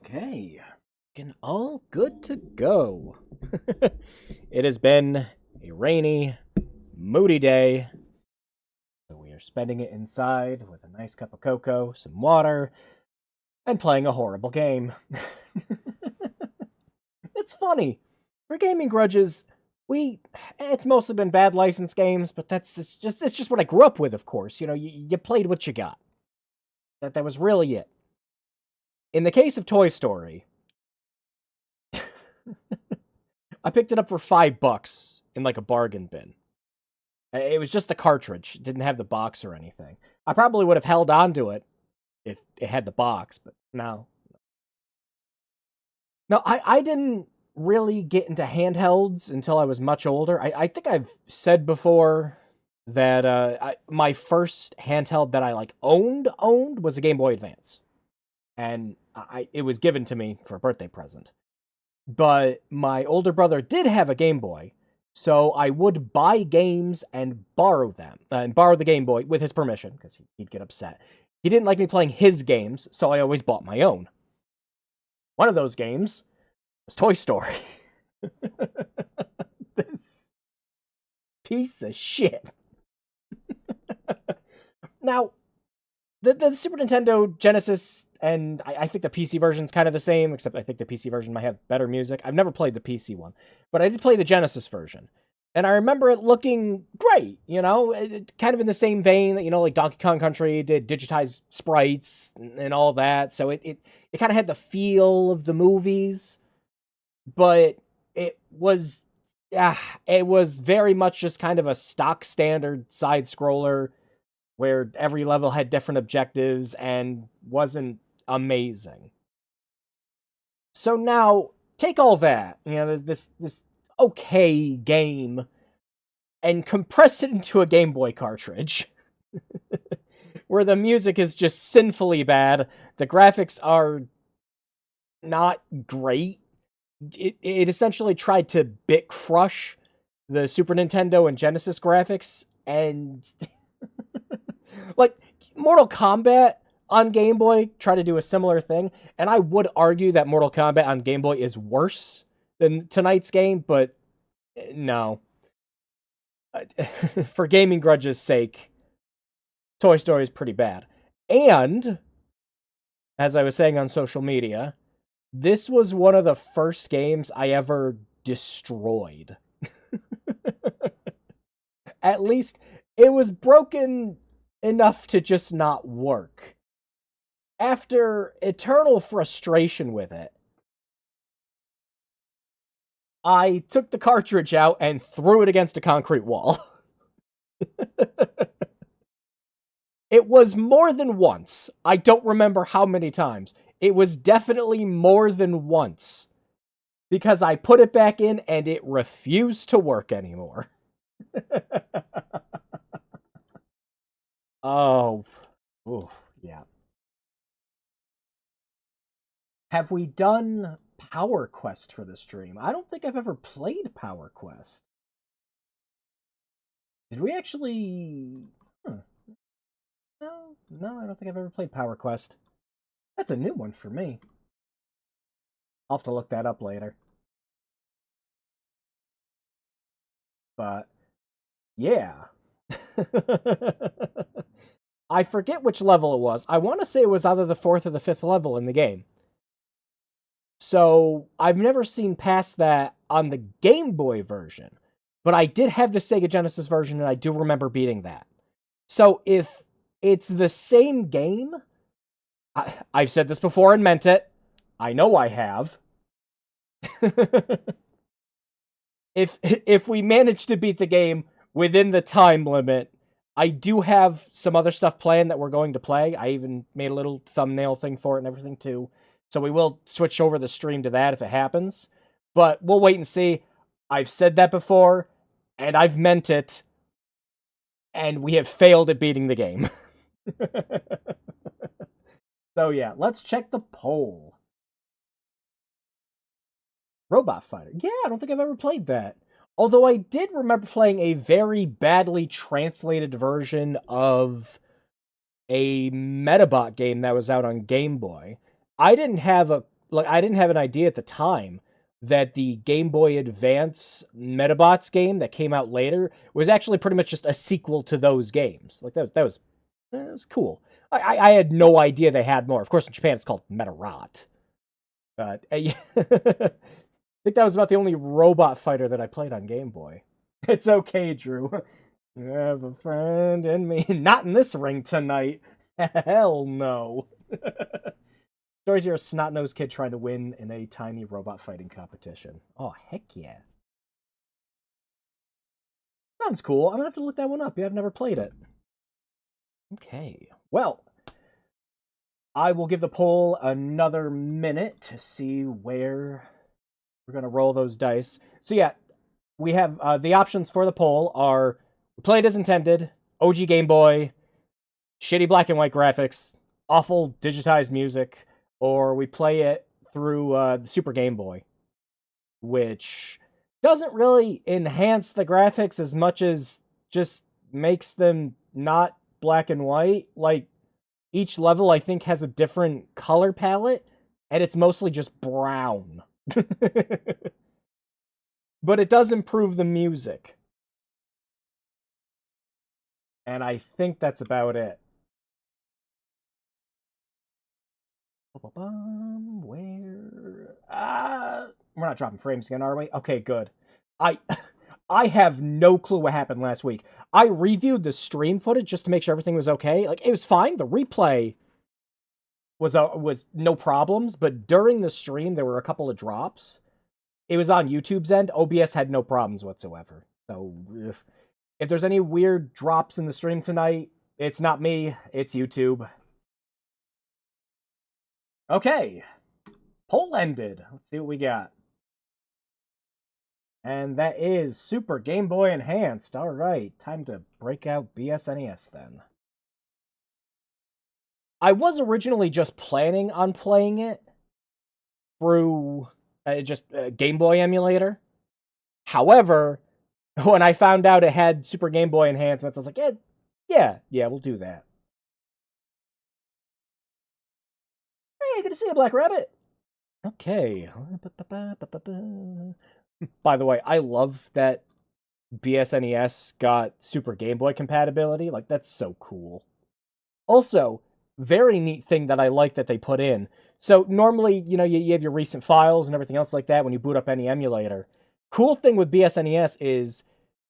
Okay, getting all good to go. It has been a rainy, moody day, so we are spending it inside with a nice cup of cocoa, some water, and playing a horrible game. It's funny. For gaming grudges, we it's mostly been bad license games, but it's just what I grew up with, of course. You played what you got. That was really it. In the case of Toy Story, I picked it up for $5 in like a bargain bin. It was just the cartridge. It didn't have the box or anything. I probably would have held on to it if it had the box, but no. No, I didn't really get into handhelds until I was much older. I think I've said before that my first handheld that I like owned was a Game Boy Advance. And it was given to me for a birthday present. But my older brother did have a Game Boy, so I would buy games and borrow them, and borrow the Game Boy with his permission, because he'd get upset. He didn't like me playing his games, so I always bought my own. One of those games was Toy Story. This piece of shit. Now, the Super Nintendo Genesis, and I think the PC version's kind of the same, except I think the PC version might have better music. I've never played the PC one, but I did play the Genesis version. And I remember it looking great, kind of in the same vein that, like Donkey Kong Country did digitized sprites and all that. So it kind of had the feel of the movies, but it was very much just kind of a stock standard side scroller where every level had different objectives and wasn't amazing. So now take all that, this okay game, and compress it into a Game Boy cartridge where the music is just sinfully bad, the graphics are not great. It essentially tried to bit crush the Super Nintendo and Genesis graphics, and like Mortal Kombat on Game Boy tried to do a similar thing, and I would argue that Mortal Kombat on Game Boy is worse than tonight's game, but no. For gaming grudges' sake, Toy Story is pretty bad. And, as I was saying on social media, this was one of the first games I ever destroyed. At least it was broken enough to just not work. After eternal frustration with it, I took the cartridge out and threw it against a concrete wall. It was more than once. I don't remember how many times. It was definitely more than once. Because I put it back in and it refused to work anymore. Oh. Ooh, yeah. Have we done Power Quest for the stream? I don't think I've ever played Power Quest. Did we actually... No, I don't think I've ever played Power Quest. That's a new one for me. I'll have to look that up later. But, yeah. I forget which level it was. I want to say it was either the 4th or the 5th level in the game. So, I've never seen past that on the Game Boy version. But I did have the Sega Genesis version, and I do remember beating that. So, if it's the same game, I've said this before and meant it. I know I have. If we manage to beat the game within the time limit, I do have some other stuff planned that we're going to play. I even made a little thumbnail thing for it and everything too. So we will switch over the stream to that if it happens. But we'll wait and see. I've said that before, and I've meant it, and we have failed at beating the game. So yeah, let's check the poll. Robot Fighter. Yeah, I don't think I've ever played that. Although I did remember playing a very badly translated version of a Metabot game that was out on Game Boy. I didn't have like, I didn't have an idea at the time that the Game Boy Advance Metabots game that came out later was actually pretty much just a sequel to those games. Like, that was cool. I had no idea they had more. Of course, in Japan, it's called Metarot. But I think that was about the only robot fighter that I played on Game Boy. It's okay, Drew. You have a friend in me. Not in this ring tonight. Hell no. Stories, you're a snot-nosed kid trying to win in a tiny robot fighting competition. Oh, heck yeah. Sounds cool. I'm gonna have to look that one up. Yeah, I've never played it. Okay. Well, I will give the poll another minute to see where we're gonna roll those dice. So yeah, we have the options for the poll are play it as intended, OG Game Boy, shitty black and white graphics, awful digitized music, or we play it through the Super Game Boy, which doesn't really enhance the graphics as much as just makes them not black and white. Like, each level, I think, has a different color palette, and it's mostly just brown. But it does improve the music. And I think that's about it. Where? We're not dropping frames again, are we? Okay, good. I have no clue what happened last week. I reviewed the stream footage just to make sure everything was okay. Like, it was fine. The replay was no problems, but during the stream there were a couple of drops. It was on YouTube's end. OBS had no problems whatsoever. So if there's any weird drops in the stream tonight, it's not me, it's YouTube. Okay. Poll ended. Let's see what we got. And that is Super Game Boy Enhanced. All right, time to break out BSNES then. I was originally just planning on playing it through just a Game Boy emulator. However, when I found out it had Super Game Boy enhancements, I was like, yeah, we'll do that. Hey, good to see you, Black Rabbit. Okay. By the way, I love that BSNES got Super Game Boy compatibility. Like, that's so cool. Also, very neat thing that I like that they put in. So normally, you know, you have your recent files and everything else like that when you boot up any emulator. Cool thing with BSNES is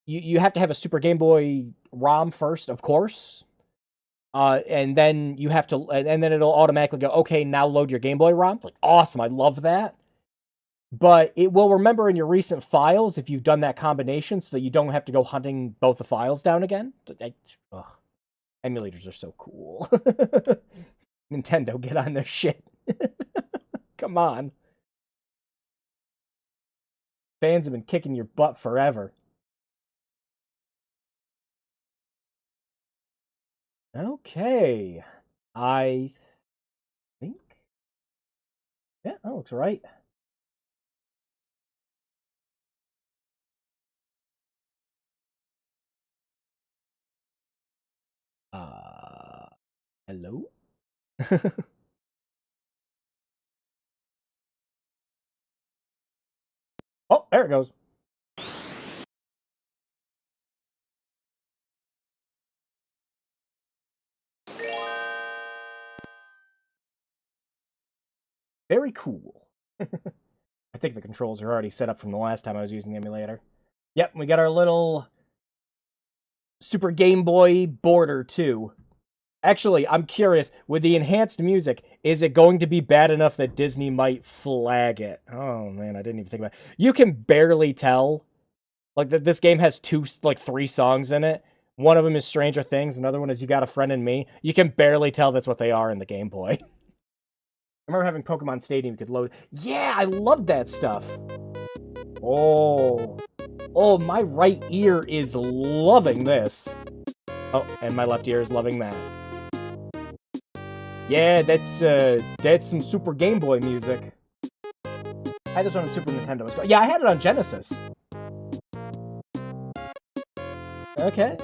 you have to have a Super Game Boy ROM first, of course. And then you have to, and then it'll automatically go, okay, now load your Game Boy ROM. Like, awesome, I love that. But it will remember in your recent files if you've done that combination so that you don't have to go hunting both the files down again. Emulators are so cool. Nintendo, get on their shit. Come on. Fans have been kicking your butt forever. Okay. I think. Yeah, that looks right. Hello? Oh, there it goes. Very cool. I think the controls are already set up from the last time I was using the emulator. Yep, we got our little Super Game Boy border too. Actually, I'm curious, with the enhanced music, is it going to be bad enough that Disney might flag it? Oh man, I didn't even think about it. You can barely tell. Like, this game has three songs in it. One of them is Stranger Things, another one is You Got a Friend in Me. You can barely tell that's what they are in the Game Boy. I remember having Pokemon Stadium you could load. Yeah, I love that stuff. Oh, my right ear is loving this. Oh, and my left ear is loving that. Yeah, that's some Super Game Boy music. I had this one on Super Nintendo. Yeah, I had it on Genesis. Okay.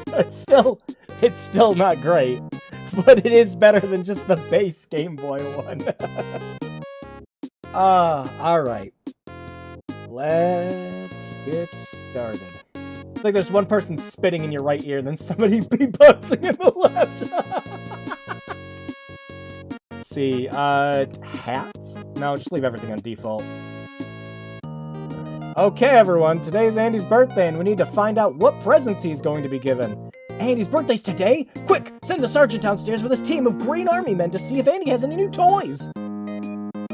It's still not great, but it is better than just the base Game Boy one. Alright. Let's get started. It's like there's one person spitting in your right ear, and then somebody beatboxing in the left. Let's see, hats? No, just leave everything on default. Okay, everyone, today is Andy's birthday, and we need to find out what presents he's going to be given. Andy's birthday's today? Quick, send the sergeant downstairs with his team of Green Army men to see if Andy has any new toys.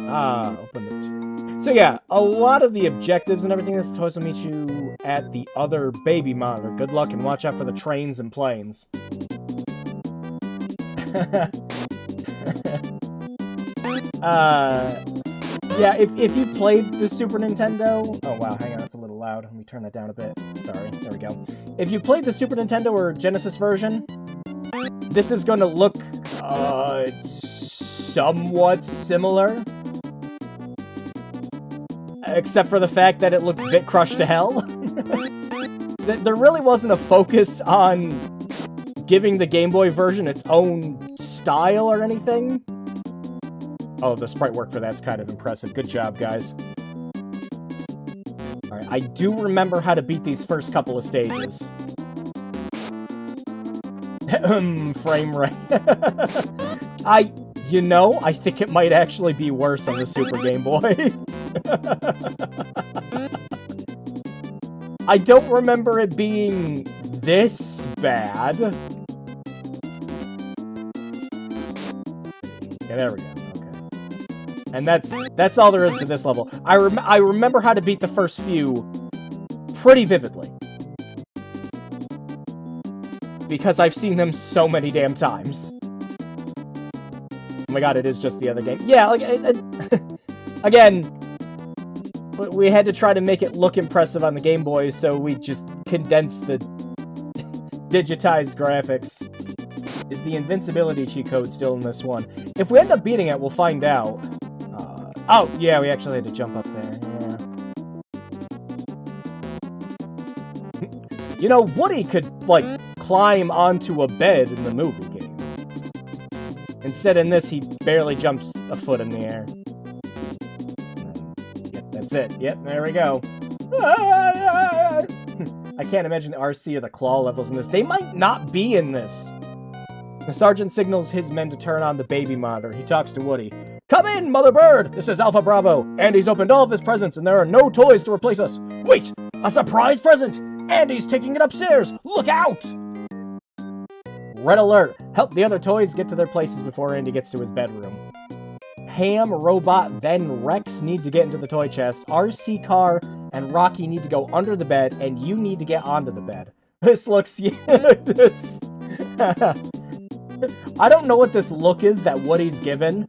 Open the... So yeah, a lot of the objectives and everything, this toys will meet you at the other baby monitor. Good luck and watch out for the trains and planes. Yeah, if you played the Super Nintendo... Oh, wow, hang on, it's a little loud. Let me turn that down a bit. Sorry, there we go. If you played the Super Nintendo or Genesis version, this is going to look, somewhat similar. Except for the fact that it looks bit crushed to hell. There really wasn't a focus on giving the Game Boy version its own style or anything. Oh, the sprite work for that's kind of impressive. Good job, guys. Alright, I do remember how to beat these first couple of stages. Frame rate. I think it might actually be worse on the Super Game Boy. I don't remember it being this bad. Yeah, there we go. And that's all there is to this level. I remember how to beat the first few pretty vividly. Because I've seen them so many damn times. Oh my god, it is just the other game. Yeah, like, again, we had to try to make it look impressive on the Game Boy, so we just condensed the digitized graphics. Is the invincibility cheat code still in this one? If we end up beating it, we'll find out. Oh, yeah, we actually had to jump up there, yeah. You know, Woody could, like, climb onto a bed in the movie game. Instead, in this, he barely jumps a foot in the air. Yep, that's it. Yep, there we go. I can't imagine the RC or the claw levels in this. They might not be in this. The sergeant signals his men to turn on the baby monitor. He talks to Woody. Come in, Mother Bird! This is Alpha Bravo. Andy's opened all of his presents, and there are no toys to replace us. Wait! A surprise present! Andy's taking it upstairs! Look out! Red alert! Help the other toys get to their places before Andy gets to his bedroom. Ham, Robot, then Rex need to get into the toy chest. RC Car and Rocky need to go under the bed, and you need to get onto the bed. This looks... I don't know what this look is that Woody's given.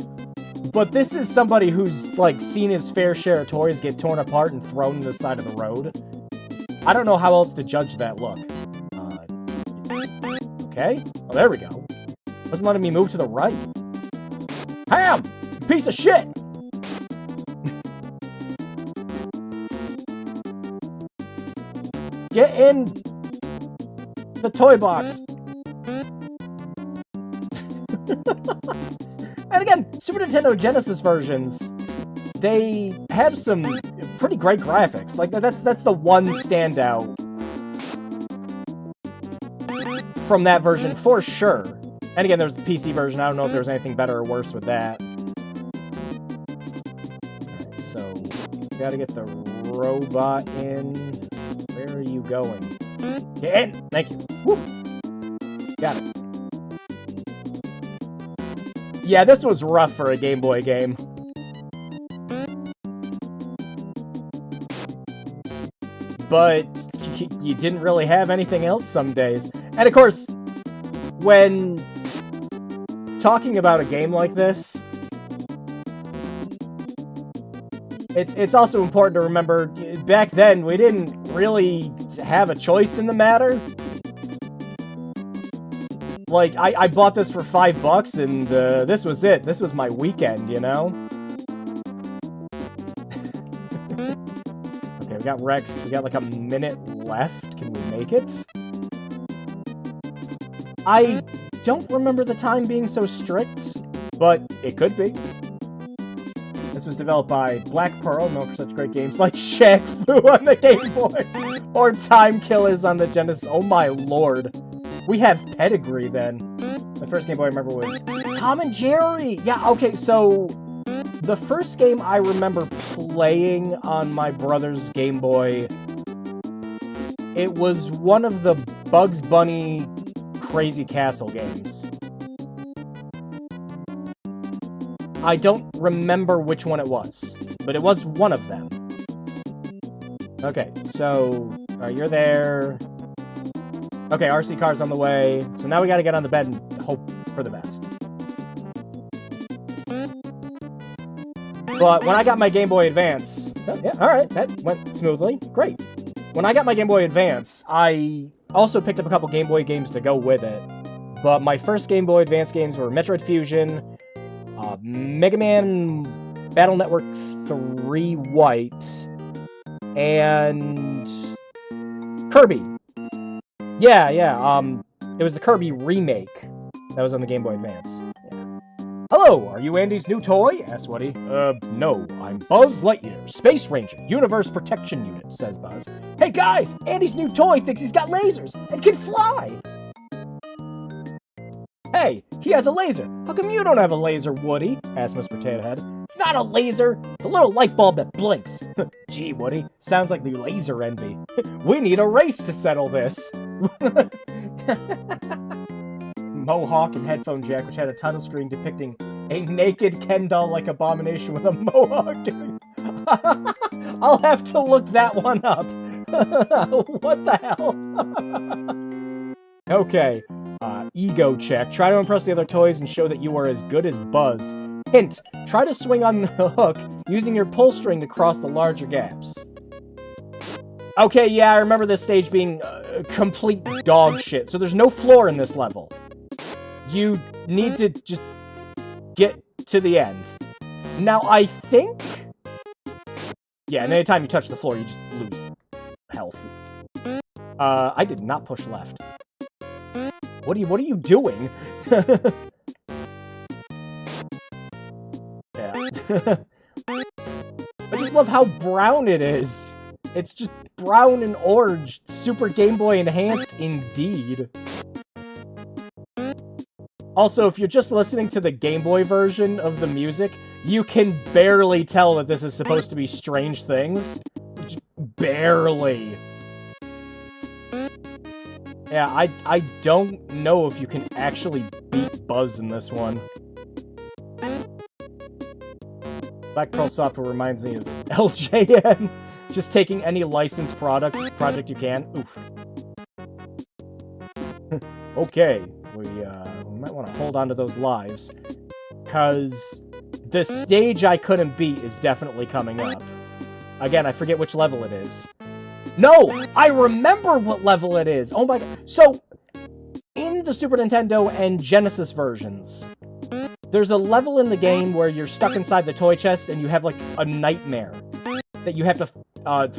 But this is somebody who's, like, seen his fair share of toys get torn apart and thrown to the side of the road. I don't know how else to judge that look. Okay. Oh, there we go. Wasn't letting me move to the right. Ham! Piece of shit! Get in the toy box. And again, Super Nintendo Genesis versions, they have some pretty great graphics. Like, that's the one standout from that version, for sure. And again, there's the PC version. I don't know if there's anything better or worse with that. Alright, so, gotta get the robot in. Where are you going? Get in! Thank you. Woo! Got it. Yeah, this was rough for a Game Boy game. But you didn't really have anything else some days. And of course, when talking about a game like this, it's also important to remember, back then, we didn't really have a choice in the matter. Like, I bought this for $5, and this was it. This was my weekend, you know? Okay, we got Rex. We got like a minute left. Can we make it? I don't remember the time being so strict, but it could be. As This was developed by Black Pearl, known for such great games like Shaq Fu on the Game Boy, or Time Killers on the Genesis. Oh my lord. We have pedigree then. The first Game Boy I remember was Tom and Jerry! Yeah, okay, so the first game I remember playing on my brother's Game Boy, it was one of the Bugs Bunny Crazy Castle games. I don't remember which one it was, but it was one of them. Okay, so, alright, you're there. Okay, RC car's on the way. So now we gotta get on the bed and hope for the best. But when I got my Game Boy Advance... Oh, yeah, alright, that went smoothly. Great. When I got my Game Boy Advance, I also picked up a couple Game Boy games to go with it. But my first Game Boy Advance games were Metroid Fusion, Mega Man Battle Network 3 White, and Kirby. Yeah, it was the Kirby remake that was on the Game Boy Advance. Yeah. Hello, are you Andy's new toy? Asks Woody. No, I'm Buzz Lightyear, Space Ranger, Universe Protection Unit, says Buzz. Hey guys, Andy's new toy thinks he's got lasers and can fly! Hey, he has a laser. How come you don't have a laser, Woody? Asks Mr. Potato Head. It's not a laser. It's a little light bulb that blinks. Gee, Woody, sounds like the laser envy. We need a race to settle this. Mohawk and headphone jack, which had a title screen depicting a naked Ken doll-like abomination with a mohawk. I'll have to look that one up. What the hell? Okay. Ego check. Try to impress the other toys and show that you are as good as Buzz. Hint. Try to swing on the hook using your pull string to cross the larger gaps. Okay, yeah, I remember this stage being complete dog shit. So there's no floor in this level. You need to just get to the end. Now, I think... Yeah, and anytime you touch the floor, you just lose health. I did not push left. What are you doing? Yeah. I just love how brown it is. It's just brown and orange. Super Game Boy Enhanced indeed. Also, if you're just listening to the Game Boy version of the music, you can barely tell that this is supposed to be Strange Things. Just barely. Yeah, I don't know if you can actually beat Buzz in this one. Black Pearl Software reminds me of LJN. Just taking any licensed project you can. Oof. Okay, we might want to hold on to those lives, because the stage I couldn't beat is definitely coming up. Again, I forget which level it is. No! I remember what level it is! Oh my god. So, in the Super Nintendo and Genesis versions, there's a level in the game where you're stuck inside the toy chest and you have, like, a nightmare that you have to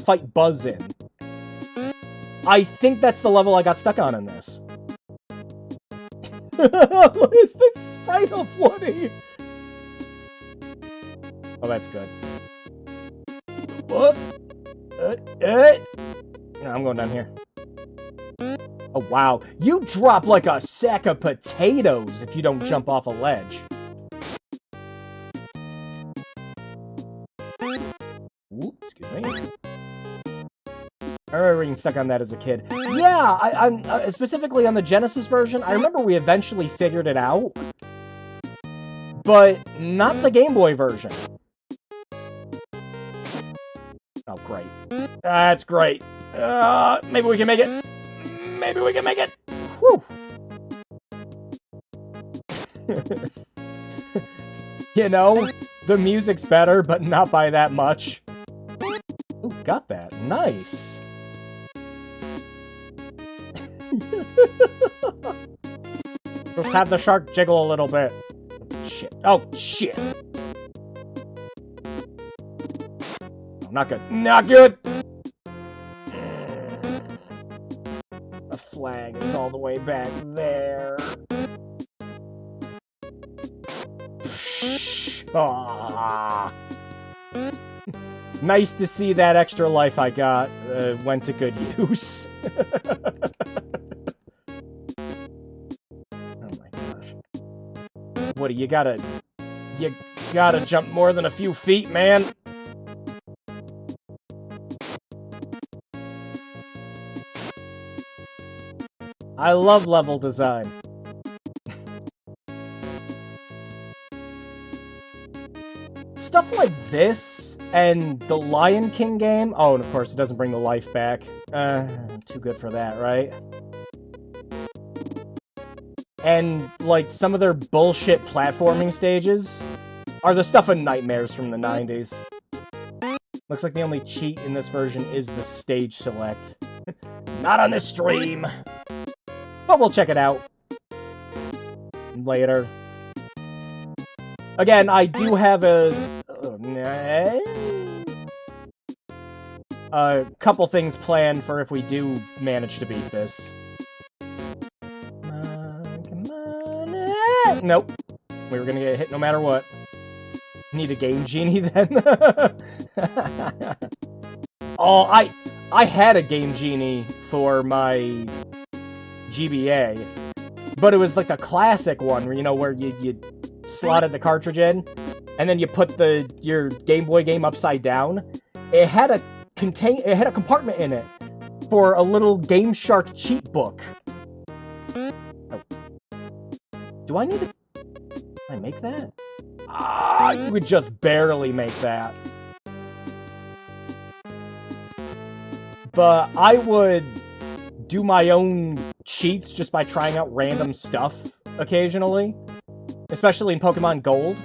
fight Buzz in. I think that's the level I got stuck on in this. What is this sprite of Woody? Oh, that's good. What? No, I'm going down here. Oh, wow. You drop like a sack of potatoes if you don't jump off a ledge. Ooh, excuse me. I remember being stuck on that as a kid. Yeah, I'm specifically on the Genesis version, I remember we eventually figured it out. But not the Game Boy version. Oh, great. That's great. Maybe we can make it. Maybe we can make it. Whew. You know, the music's better, but not by that much. Ooh, got that. Nice. Just have the shark jiggle a little bit. Shit. Oh, shit. Oh, not good. Not good! The flag is all the way back there. Ah. Nice to see that extra life I got went to good use. Oh my gosh. Woody, you gotta jump more than a few feet, man. I love level design. Stuff like this and the Lion King game. Oh, and of course it doesn't bring the life back. Too good for that, right? And, like, some of their bullshit platforming stages are the stuff of nightmares from the 90s. Looks like the only cheat in this version is the stage select. Not on this stream! But we'll check it out later. Again, I do have a couple things planned for if we do manage to beat this. Come on. Nope. We were gonna get hit no matter what. Need a Game Genie then? Oh, I had a Game Genie for my GBA, but it was like the classic one, you know, where you slotted the cartridge in, and then you put your Game Boy game upside down. It had a compartment in it for a little Game Shark cheat book. Oh. Do I need to... Can I make that? Ah, you would just barely make that. But I would do my own cheats just by trying out random stuff occasionally. Especially in Pokemon Gold.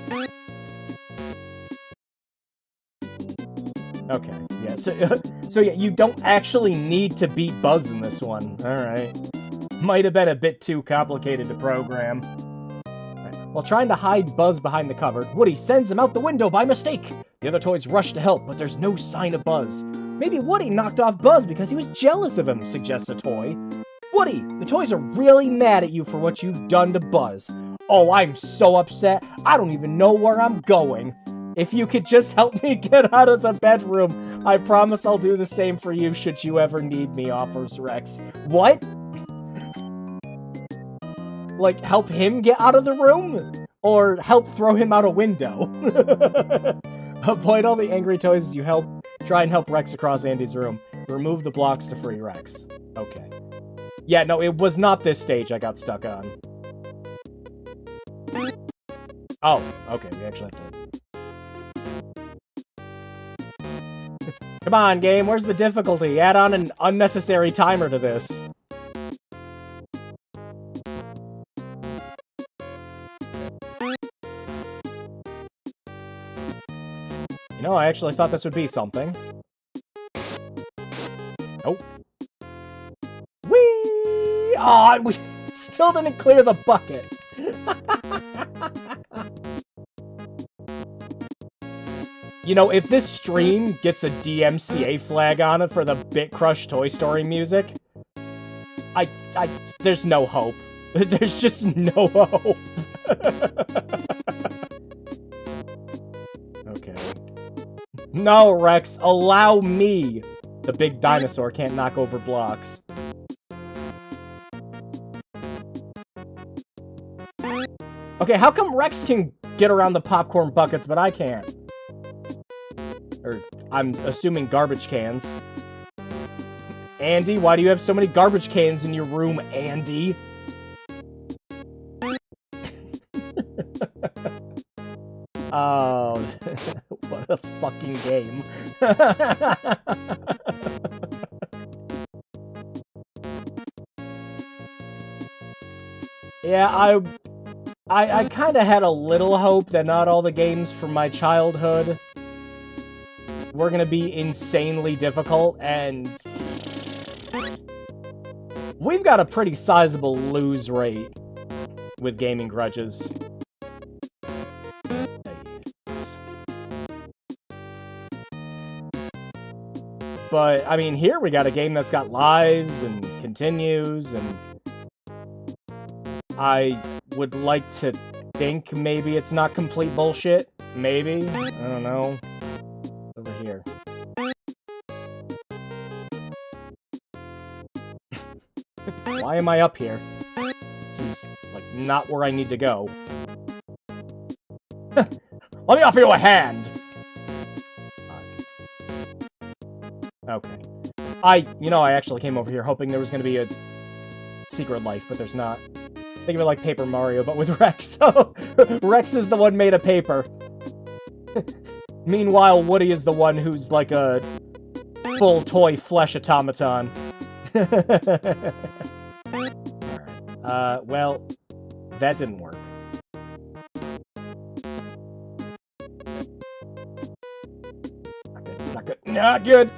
Okay, yeah, so yeah, you don't actually need to beat Buzz in this one. Alright. Might have been a bit too complicated to program. Right. While trying to hide Buzz behind the cupboard, Woody sends him out the window by mistake. The other toys rush to help, but there's no sign of Buzz. Maybe Woody knocked off Buzz because he was jealous of him, suggests a toy. Woody, the toys are really mad at you for what you've done to Buzz. Oh, I'm so upset, I don't even know where I'm going. If you could just help me get out of the bedroom, I promise I'll do the same for you should you ever need me, offers Rex. What? Like, help him get out of the room? Or help throw him out a window? Avoid all the angry toys as you try and help Rex across Andy's room. Remove the blocks to free Rex. Okay. Yeah, no, it was not this stage I got stuck on. Oh, okay, we actually have to... Come on, game, where's the difficulty? Add on an unnecessary timer to this. You know, I actually thought this would be something. Nope. Whee! Aw, we still didn't clear the bucket. You know, if this stream gets a DMCA flag on it for the Bit Crush Toy Story music, there's no hope. There's just no hope. Okay. No, Rex, allow me. The big dinosaur can't knock over blocks. Okay, how come Rex can get around the popcorn buckets, but I can't? Or, I'm assuming garbage cans. Andy, why do you have so many garbage cans in your room, Andy? Oh, what a fucking game. Yeah, I kind of had a little hope that not all the games from my childhood were going to be insanely difficult, and we've got a pretty sizable lose rate with gaming grudges. But, I mean, here we got a game that's got lives and continues, and I would like to think maybe it's not complete bullshit. Maybe. I don't know. Over here. Why am I up here? This is, like, not where I need to go. Let me offer you a hand! Okay. I actually came over here hoping there was going to be a secret life, but there's not. Think of it like Paper Mario, but with Rex. So, Rex is the one made of paper. Meanwhile, Woody is the one who's like a full toy flesh automaton. Alright. Well, that didn't work. Not good. Not good. Not good!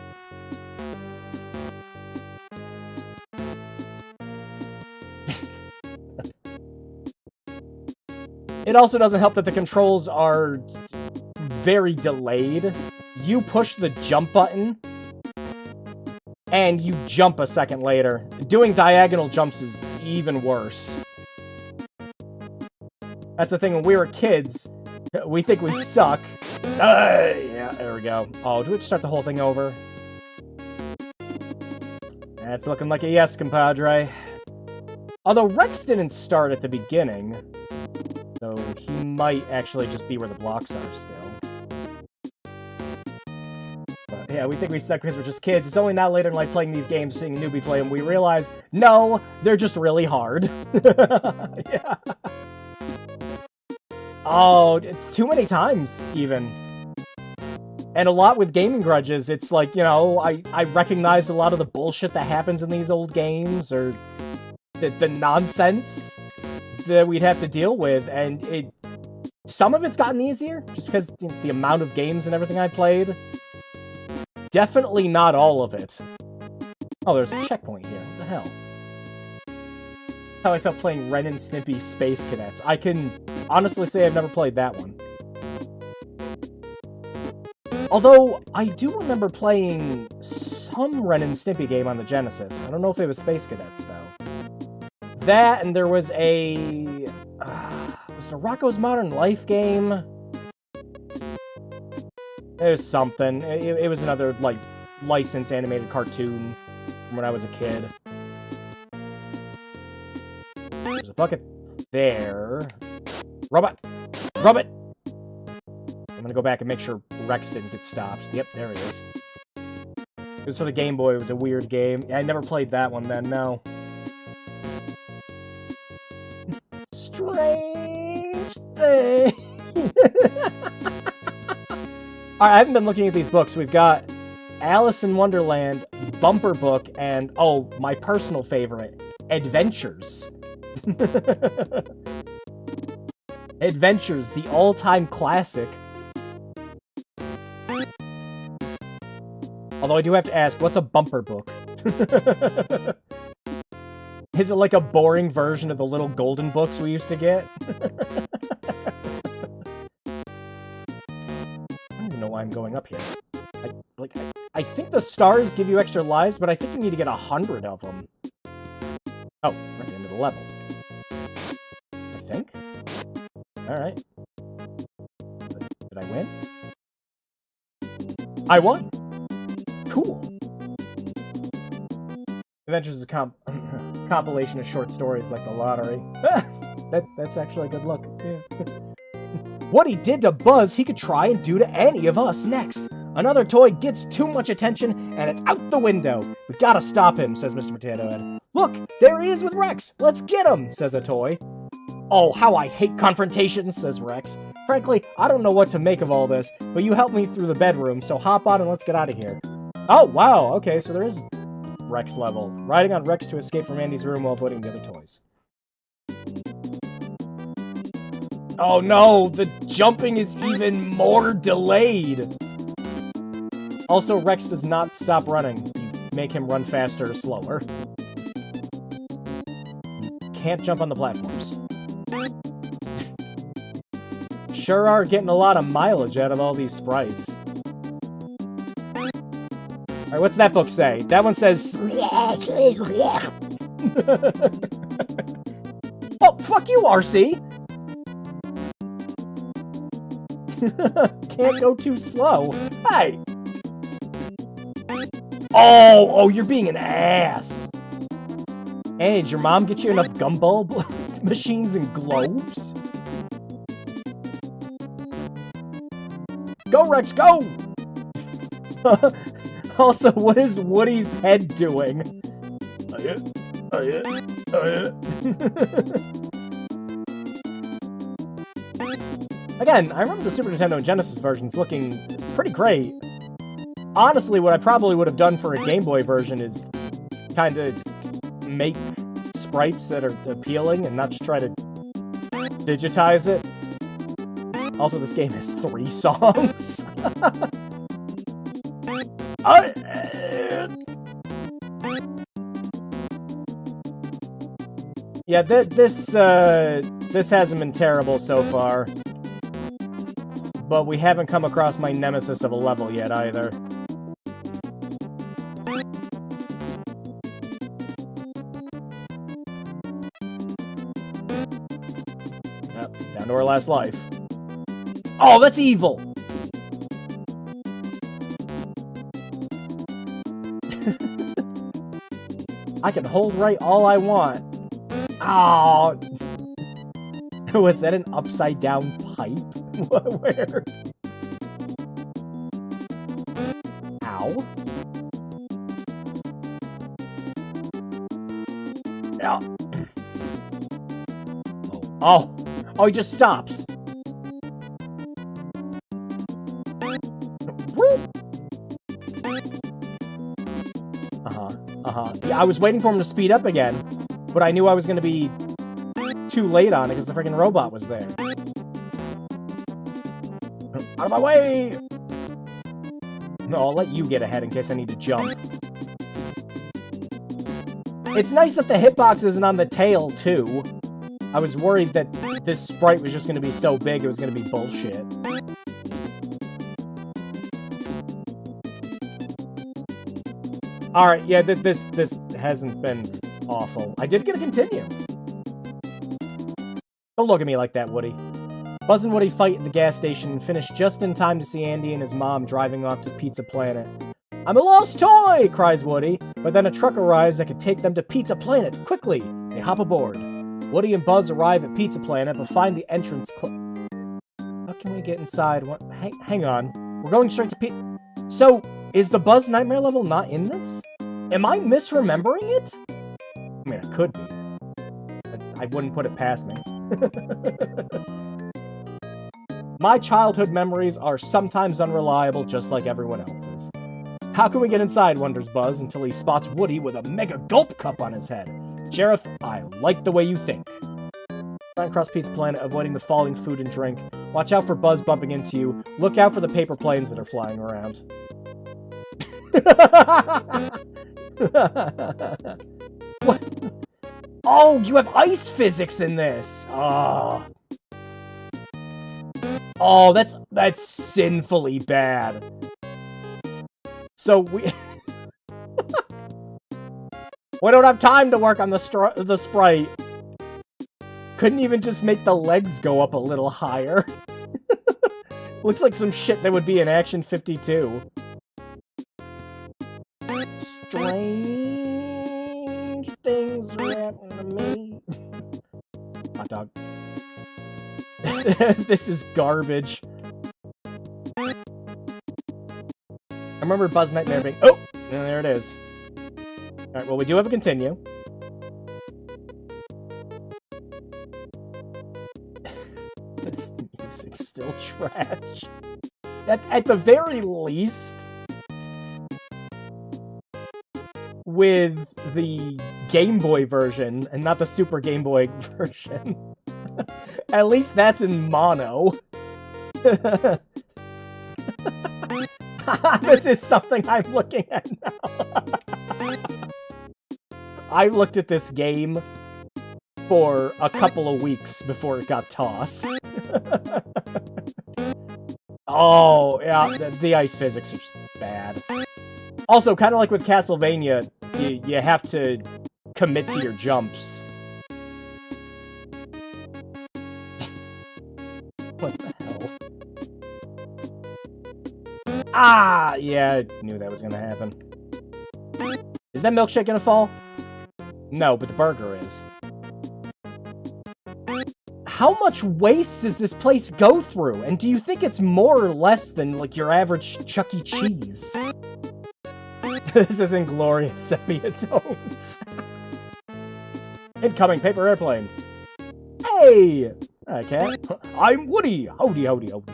It also doesn't help that the controls are very delayed. You push the jump button, and you jump a second later. Doing diagonal jumps is even worse. That's the thing, when we were kids, we think we suck. Yeah, there we go. Oh, do we have to start the whole thing over? That's looking like a yes, compadre. Although Rex didn't start at the beginning, so he might actually just be where the blocks are still. But yeah, we think we suck because we're just kids. It's only now later in life playing these games, seeing a newbie play them, we realize, no, they're just really hard. Yeah. Oh, it's too many times, even. And a lot with gaming grudges, it's like, you know, I recognize a lot of the bullshit that happens in these old games, or the nonsense that we'd have to deal with, and some of it's gotten easier, just because the amount of games and everything I played. Definitely not all of it. Oh, there's a checkpoint here. What the hell? How I felt playing Ren and Stimpy Space Cadets. I can honestly say I've never played that one. Although, I do remember playing some Ren and Stimpy game on the Genesis. I don't know if it was Space Cadets, though. That, and there was a... was it a Rocko's Modern Life game? There's something. It was another, like, licensed animated cartoon from when I was a kid. There's a bucket there. Robot! Robot! I'm gonna go back and make sure Rex didn't get stopped. Yep, there he is. It was for the Game Boy. It was a weird game. I never played that one then, no. Strange thing! Alright, I haven't been looking at these books. We've got Alice in Wonderland, Bumper Book, and, oh, my personal favorite, Adventures. Adventures, the all-time classic. Although I do have to ask, what's a bumper book? Is it like a boring version of the little golden books we used to get? I don't even know why I'm going up here. I think the stars give you extra lives, but I think you need to get 100 of them. Oh, we're at the end of the level. I think. Alright. Did I win? I won! Cool. Adventures is a compilation of short stories like the lottery. That's actually a good look. Yeah. What he did to Buzz, he could try and do to any of us next. Another toy gets too much attention, and it's out the window. We gotta stop him, says Mr. Potato Head. Look, there he is with Rex. Let's get him, says a toy. Oh, how I hate confrontations, says Rex. Frankly, I don't know what to make of all this, but you helped me through the bedroom, so hop on and let's get out of here. Oh, wow, okay, so there is Rex level. Riding on Rex to escape from Andy's room while avoiding the other toys. Oh no, the jumping is even more delayed! Also, Rex does not stop running. You make him run faster or slower. You can't jump on the platforms. Sure are getting a lot of mileage out of all these sprites. Alright, what's that book say? That one says... Oh, fuck you, RC! Can't go too slow. Hey! Oh, you're being an ass! Hey, did your mom get you enough gumball machines and globes? Go, Rex, go! Also, what is Woody's head doing? Again, I remember the Super Nintendo and Genesis versions looking pretty great. Honestly, what I probably would have done for a Game Boy version is kind of make sprites that are appealing and not just try to digitize it. Also, this game has 3 songs. Yeah, this hasn't been terrible so far. But we haven't come across my nemesis of a level yet, either. Yep, down to our last life. Oh, that's evil! I can hold right all I want. Oh! Was that an upside-down pipe? Where? Ow. Yeah. Oh. Oh, he just stops. Yeah, I was waiting for him to speed up again, but I knew I was going to be too late on it because the freaking robot was there. Out of my way! No, I'll let you get ahead in case I need to jump. It's nice that the hitbox isn't on the tail, too. I was worried that this sprite was just going to be so big it was going to be bullshit. Alright, yeah, this hasn't been awful. I did get a continue. Don't look at me like that, Woody. Buzz and Woody fight at the gas station and finish just in time to see Andy and his mom driving off to Pizza Planet. I'm a lost toy, cries Woody, but then a truck arrives that could take them to Pizza Planet. Quickly, they hop aboard. Woody and Buzz arrive at Pizza Planet, but find the entrance How can we get inside? What? Hang on. We're going straight to So, is the Buzz Nightmare level not in this? Am I misremembering it? I mean, it could be. I wouldn't put it past me. My childhood memories are sometimes unreliable, just like everyone else's. How can we get inside, wonders Buzz, until he spots Woody with a mega gulp cup on his head. Sheriff, I like the way you think. Run across Pizza Planet, avoiding the falling food and drink. Watch out for Buzz bumping into you. Look out for the paper planes that are flying around. What? Oh, you have ice physics in this! Oh. Oh, that's sinfully bad. So we... we don't have time to work on the sprite. Couldn't even just make the legs go up a little higher. Looks like some shit that would be in Action 52. Strange things are happening to me. Hot dog. This is garbage. I remember Buzz Nightmare being... Oh! And there it is. Alright, well, we do have a continue. This music's still trash. At the very least, with the Game Boy version, and not the Super Game Boy version, at least that's in mono. This is something I'm looking at now. I looked at this game for a couple of weeks before it got tossed. Oh, yeah, the ice physics are just bad. Also, kind of like with Castlevania, you have to commit to your jumps. What the hell? Ah! Yeah, I knew that was gonna happen. Is that milkshake gonna fall? No, but the burger is. How much waste does this place go through? And do you think it's more or less than, like, your average Chuck E. Cheese? This is Inglorious Sepia Tones. Incoming paper airplane. Hey! Hi, cat. I'm Woody! Howdy, howdy, howdy.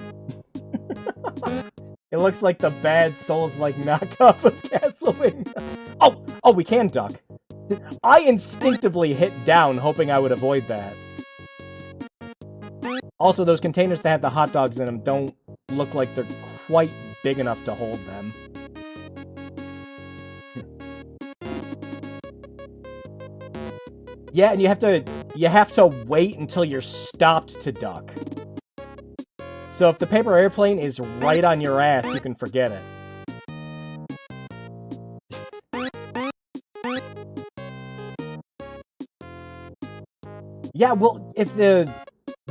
It looks like the bad Souls-like knockoff of Castlevania. Oh, we can duck. I instinctively hit down, hoping I would avoid that. Also, those containers that have the hot dogs in them don't look like they're quite big enough to hold them. Yeah, and you have to wait until you're stopped to duck. So if the paper airplane is right on your ass, you can forget it. Yeah, well, if the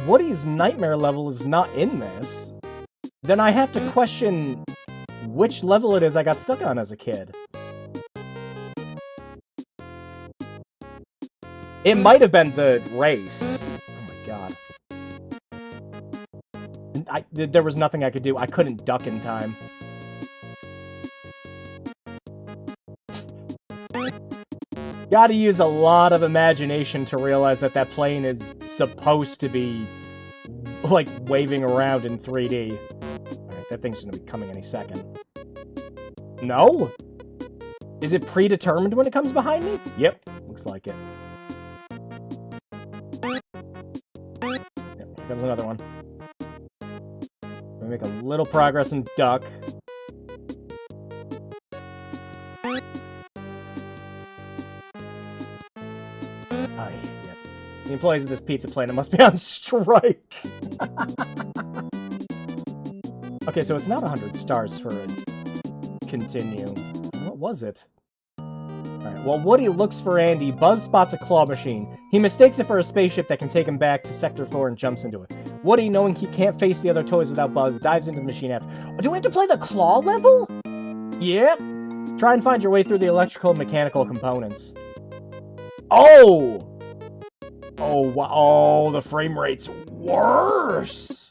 Woody's Nightmare level is not in this, then I have to question which level it is I got stuck on as a kid. It might have been the race. Oh my god. There was nothing I could do. I couldn't duck in time. Gotta use a lot of imagination to realize that that plane is supposed to be, like, waving around in 3D. Alright, that thing's gonna be coming any second. No? Is it predetermined when it comes behind me? Yep, looks like it. Yep, here comes another one. We make a little progress and duck. Yep. The employees of this pizza planet must be on strike. Okay, so it's not 100 stars for a continue. What was it? Alright, while Woody looks for Andy, Buzz spots a claw machine. He mistakes it for a spaceship that can take him back to Sector 4 and jumps into it. Woody, knowing he can't face the other toys without Buzz, dives into the machine after. Do we have to play the claw level? Yep. Try and find your way through the electrical and mechanical components. Oh! Oh, wow. Oh, the frame rate's worse!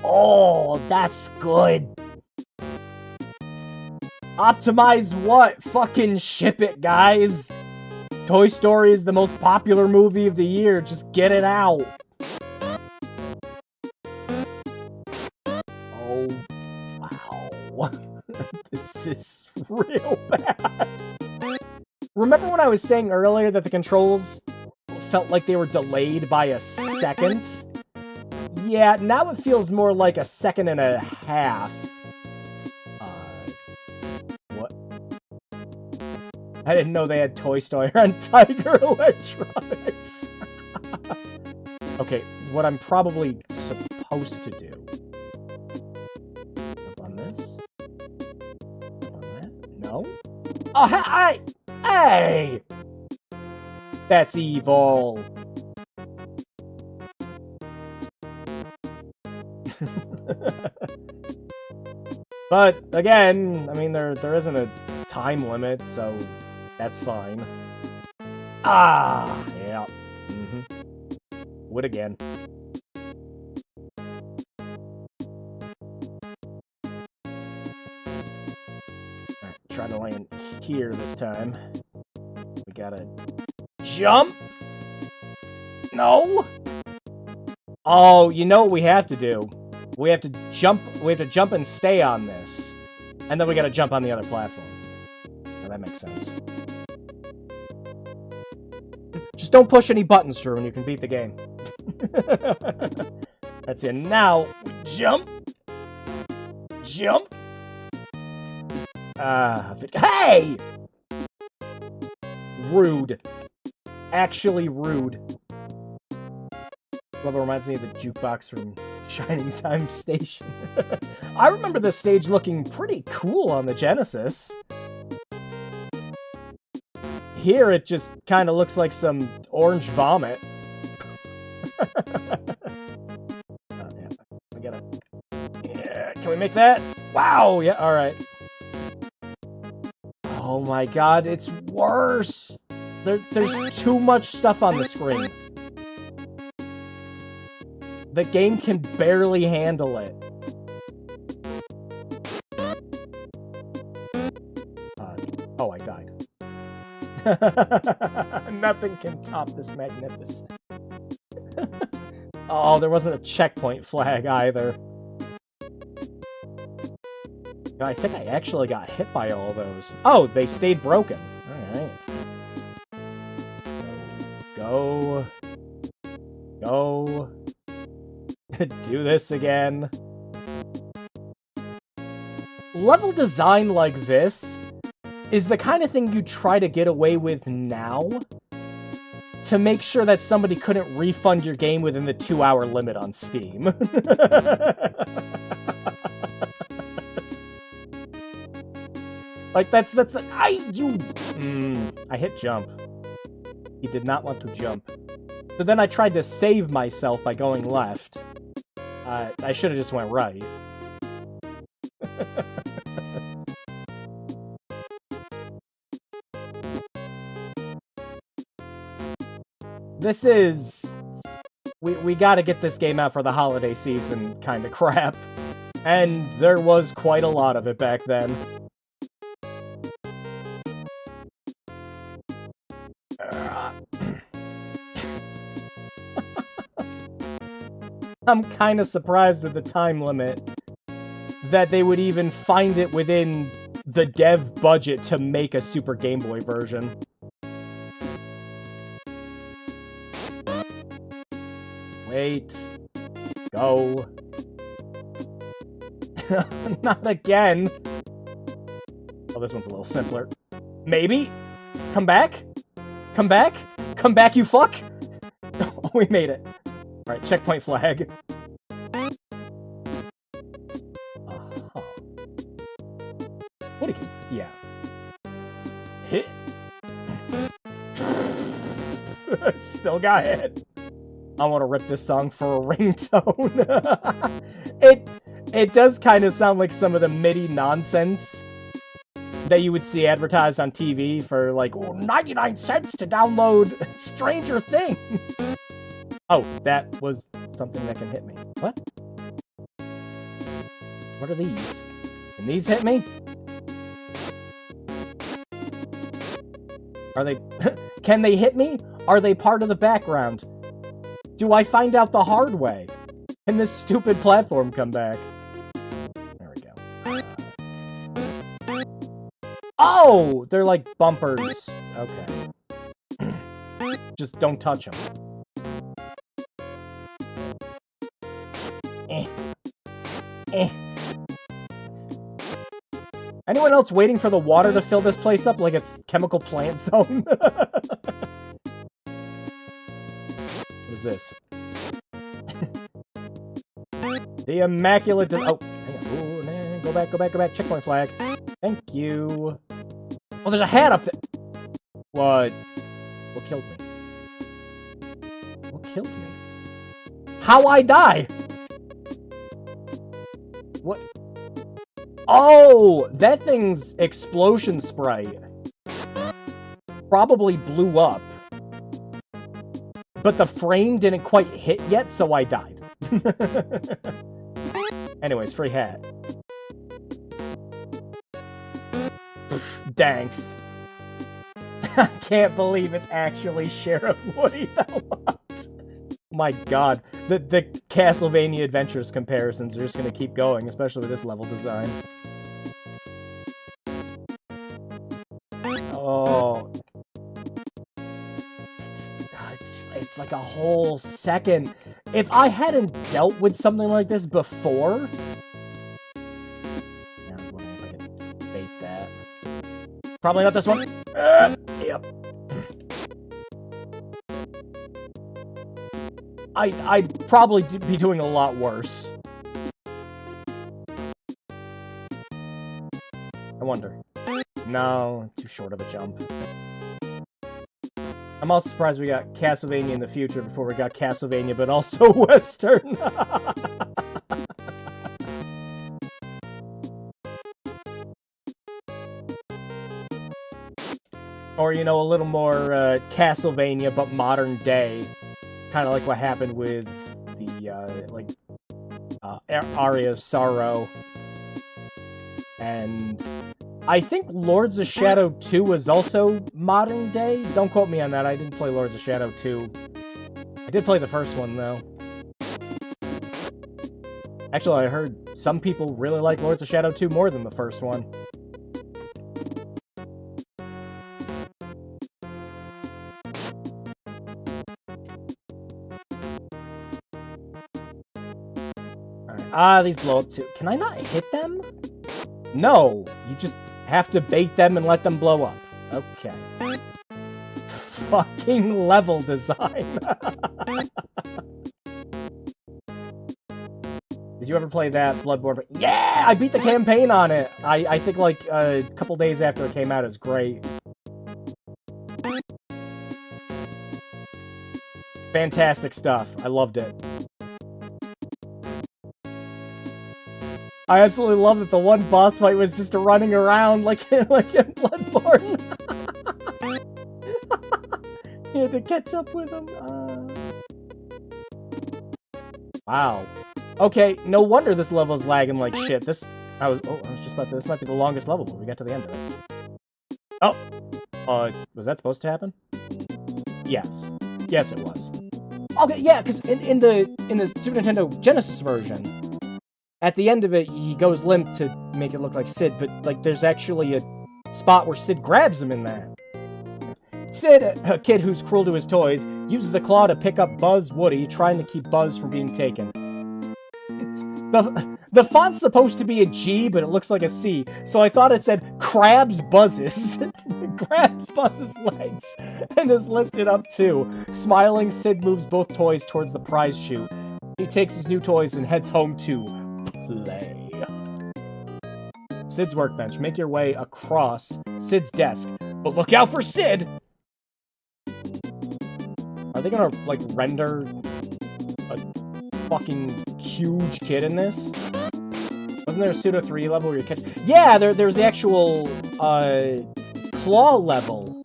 Oh, that's good. Optimize what? Fucking ship it, guys. Toy Story is the most popular movie of the year. Just get it out. Oh, wow. This is real bad. Remember when I was saying earlier that the controls felt like they were delayed by a second? Yeah, now it feels more like a second and a half. What? I didn't know they had Toy Story on Tiger Electronics. Okay, what I'm probably supposed to do. Jump on this. Jump on that. No? Oh, hey! That's evil. But again, I mean, there isn't a time limit, so that's fine. Ah, yeah. Would again. Alright, try to land here this time. We gotta jump. No. Oh, you know what we have to do? We have to jump and stay on this. And then we gotta jump on the other platform. Now that makes sense. Just don't push any buttons, Drew, and you can beat the game. That's it. Now, jump! Jump! Hey! Rude. Actually rude. Well, it reminds me of the jukebox from Shining Time Station. I remember this stage looking pretty cool on the Genesis. Here, it just kind of looks like some orange vomit. Oh, yeah. We gotta... Yeah, can we make that? Wow, yeah, alright. Oh my god, it's worse! There's too much stuff on the screen. The game can barely handle it. Oh, I died. Nothing can top this magnificent. Oh, there wasn't a checkpoint flag either. I think I actually got hit by all those. Oh, they stayed broken. Alright. Go. Go. Do this again. Level design like this is the kind of thing you try to get away with now to make sure that somebody couldn't refund your game within the 2-hour limit on Steam. Like, that's I hit jump. He did not want to jump. So then I tried to save myself by going left. I should have just went right. This is... We gotta get this game out for the holiday season kind of crap. And there was quite a lot of it back then. I'm kind of surprised with the time limit that they would even find it within the dev budget to make a Super Game Boy version. Wait. Go. Not again. Oh, this one's a little simpler. Maybe? Come back? Come back? Come back, you fuck! Oh, we made it. Alright, checkpoint flag. What do you... Yeah. Hit. Still got hit. I want to rip this song for a ringtone. It does kind of sound like some of the MIDI nonsense that you would see advertised on TV for, like, 99 cents to download Stranger Things. Oh, that was something that can hit me. What? What are these? Can these hit me? Are they... Can they hit me? Are they part of the background? Do I find out the hard way? Can this stupid platform come back? There we go. Oh! They're like bumpers. Okay. Just don't touch them. Anyone else waiting for the water to fill this place up like it's Chemical Plant Zone? What is this? The Immaculate... Oh, hang on. Ooh, nah, go back, go back, go back. Checkpoint flag. Thank you. Oh, there's a hat up there. What? What killed me? What killed me? How I die? What? Oh, that thing's explosion sprite probably blew up. But the frame didn't quite hit yet, so I died. Anyways, free hat. Thanks. I can't believe it's actually Sheriff Woody Belmont. My god. The Castlevania Adventures comparisons are just going to keep going, especially with this level design. Oh. It's like a whole second. If I hadn't dealt with something like this before... Yeah, I'm wondering if I can bait that. Probably not this one. Yep. I'd probably be doing a lot worse. I wonder. No, too short of a jump. I'm also surprised we got Castlevania in the future before we got Castlevania, but also Western. Or, you know, a little more Castlevania, but modern day. Kind of like what happened with the, Aria of Sorrow. And I think Lords of Shadow 2 was also modern day. Don't quote me on that. I didn't play Lords of Shadow 2. I did play the first one, though. Actually, I heard some people really like Lords of Shadow 2 more than the first one. Alright, these blow up too. Can I not hit them? No, you just have to bait them and let them blow up. Okay. Fucking level design. Did you ever play that Bloodborne? Yeah, I beat the campaign on it. I think like a couple days after it came out. It was great. Fantastic stuff. I loved it. I absolutely love that the one boss fight was just running around like in Bloodborne. You had to catch up with him. Wow. Okay, no wonder this level is lagging like shit. I was just about to. This might be the longest level when we get to the end of it. Oh, was that supposed to happen? Yes. Yes, it was. Okay, yeah, because in the Super Nintendo Genesis version, at the end of it, he goes limp to make it look like Sid, but like there's actually a spot where Sid grabs him in that. Sid, a kid who's cruel to his toys, uses the claw to pick up Buzz Woody, trying to keep Buzz from being taken. The font's supposed to be a G, but it looks like a C, so I thought it said Krabs Buzzes. Grabs Buzz's legs and is lifted up too. Smiling, Sid moves both toys towards the prize chute. He takes his new toys and heads home to play. Sid's workbench. Make your way across Sid's desk, but look out for Sid! Are they gonna, like, render a fucking huge kid in this? Wasn't there a Pseudo 3 level where you catch... Yeah, there's the actual, claw level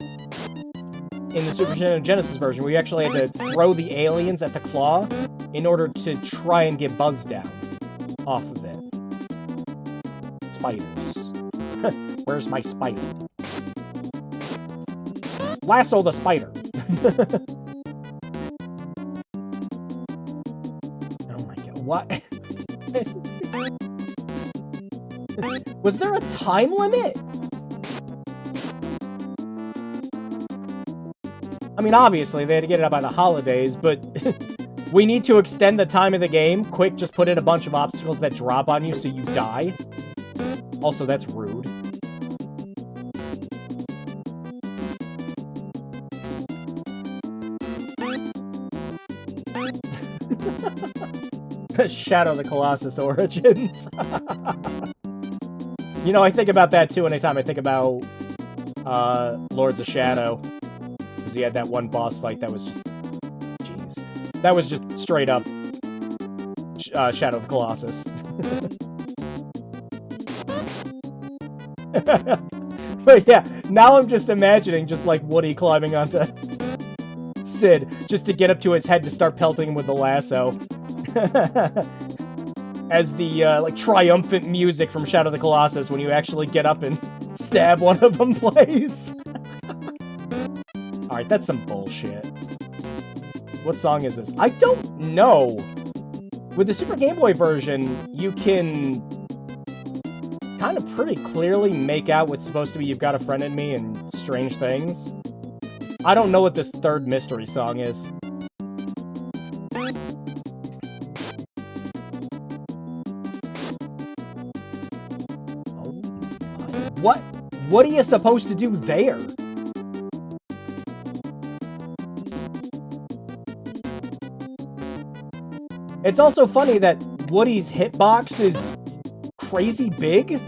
in the Super Nintendo Genesis version where you actually had to throw the aliens at the claw in order to try and get Buzz down off of it. Spiders. Where's my spider? Lasso the spider. Oh my god, what? Was there a time limit? I mean, obviously, they had to get it out by the holidays, but we need to extend the time of the game. Quick, just put in a bunch of obstacles that drop on you so you die. Also, that's rude. Shadow of the Colossus Origins. You know, I think about that too anytime I think about Lords of Shadow. Because he had that one boss fight that was just... Jeez. That was just straight up Shadow of the Colossus. But yeah, now I'm just imagining just like Woody climbing onto Sid just to get up to his head to start pelting him with the lasso. As the like triumphant music from Shadow of the Colossus when you actually get up and stab one of them plays. Alright, that's some bullshit. What song is this? I don't know. With the Super Game Boy version, you can kind of pretty clearly make out what's supposed to be You've Got a Friend in Me and Strange Things. I don't know what this third mystery song is. What are you supposed to do there? It's also funny that Woody's hitbox is crazy big.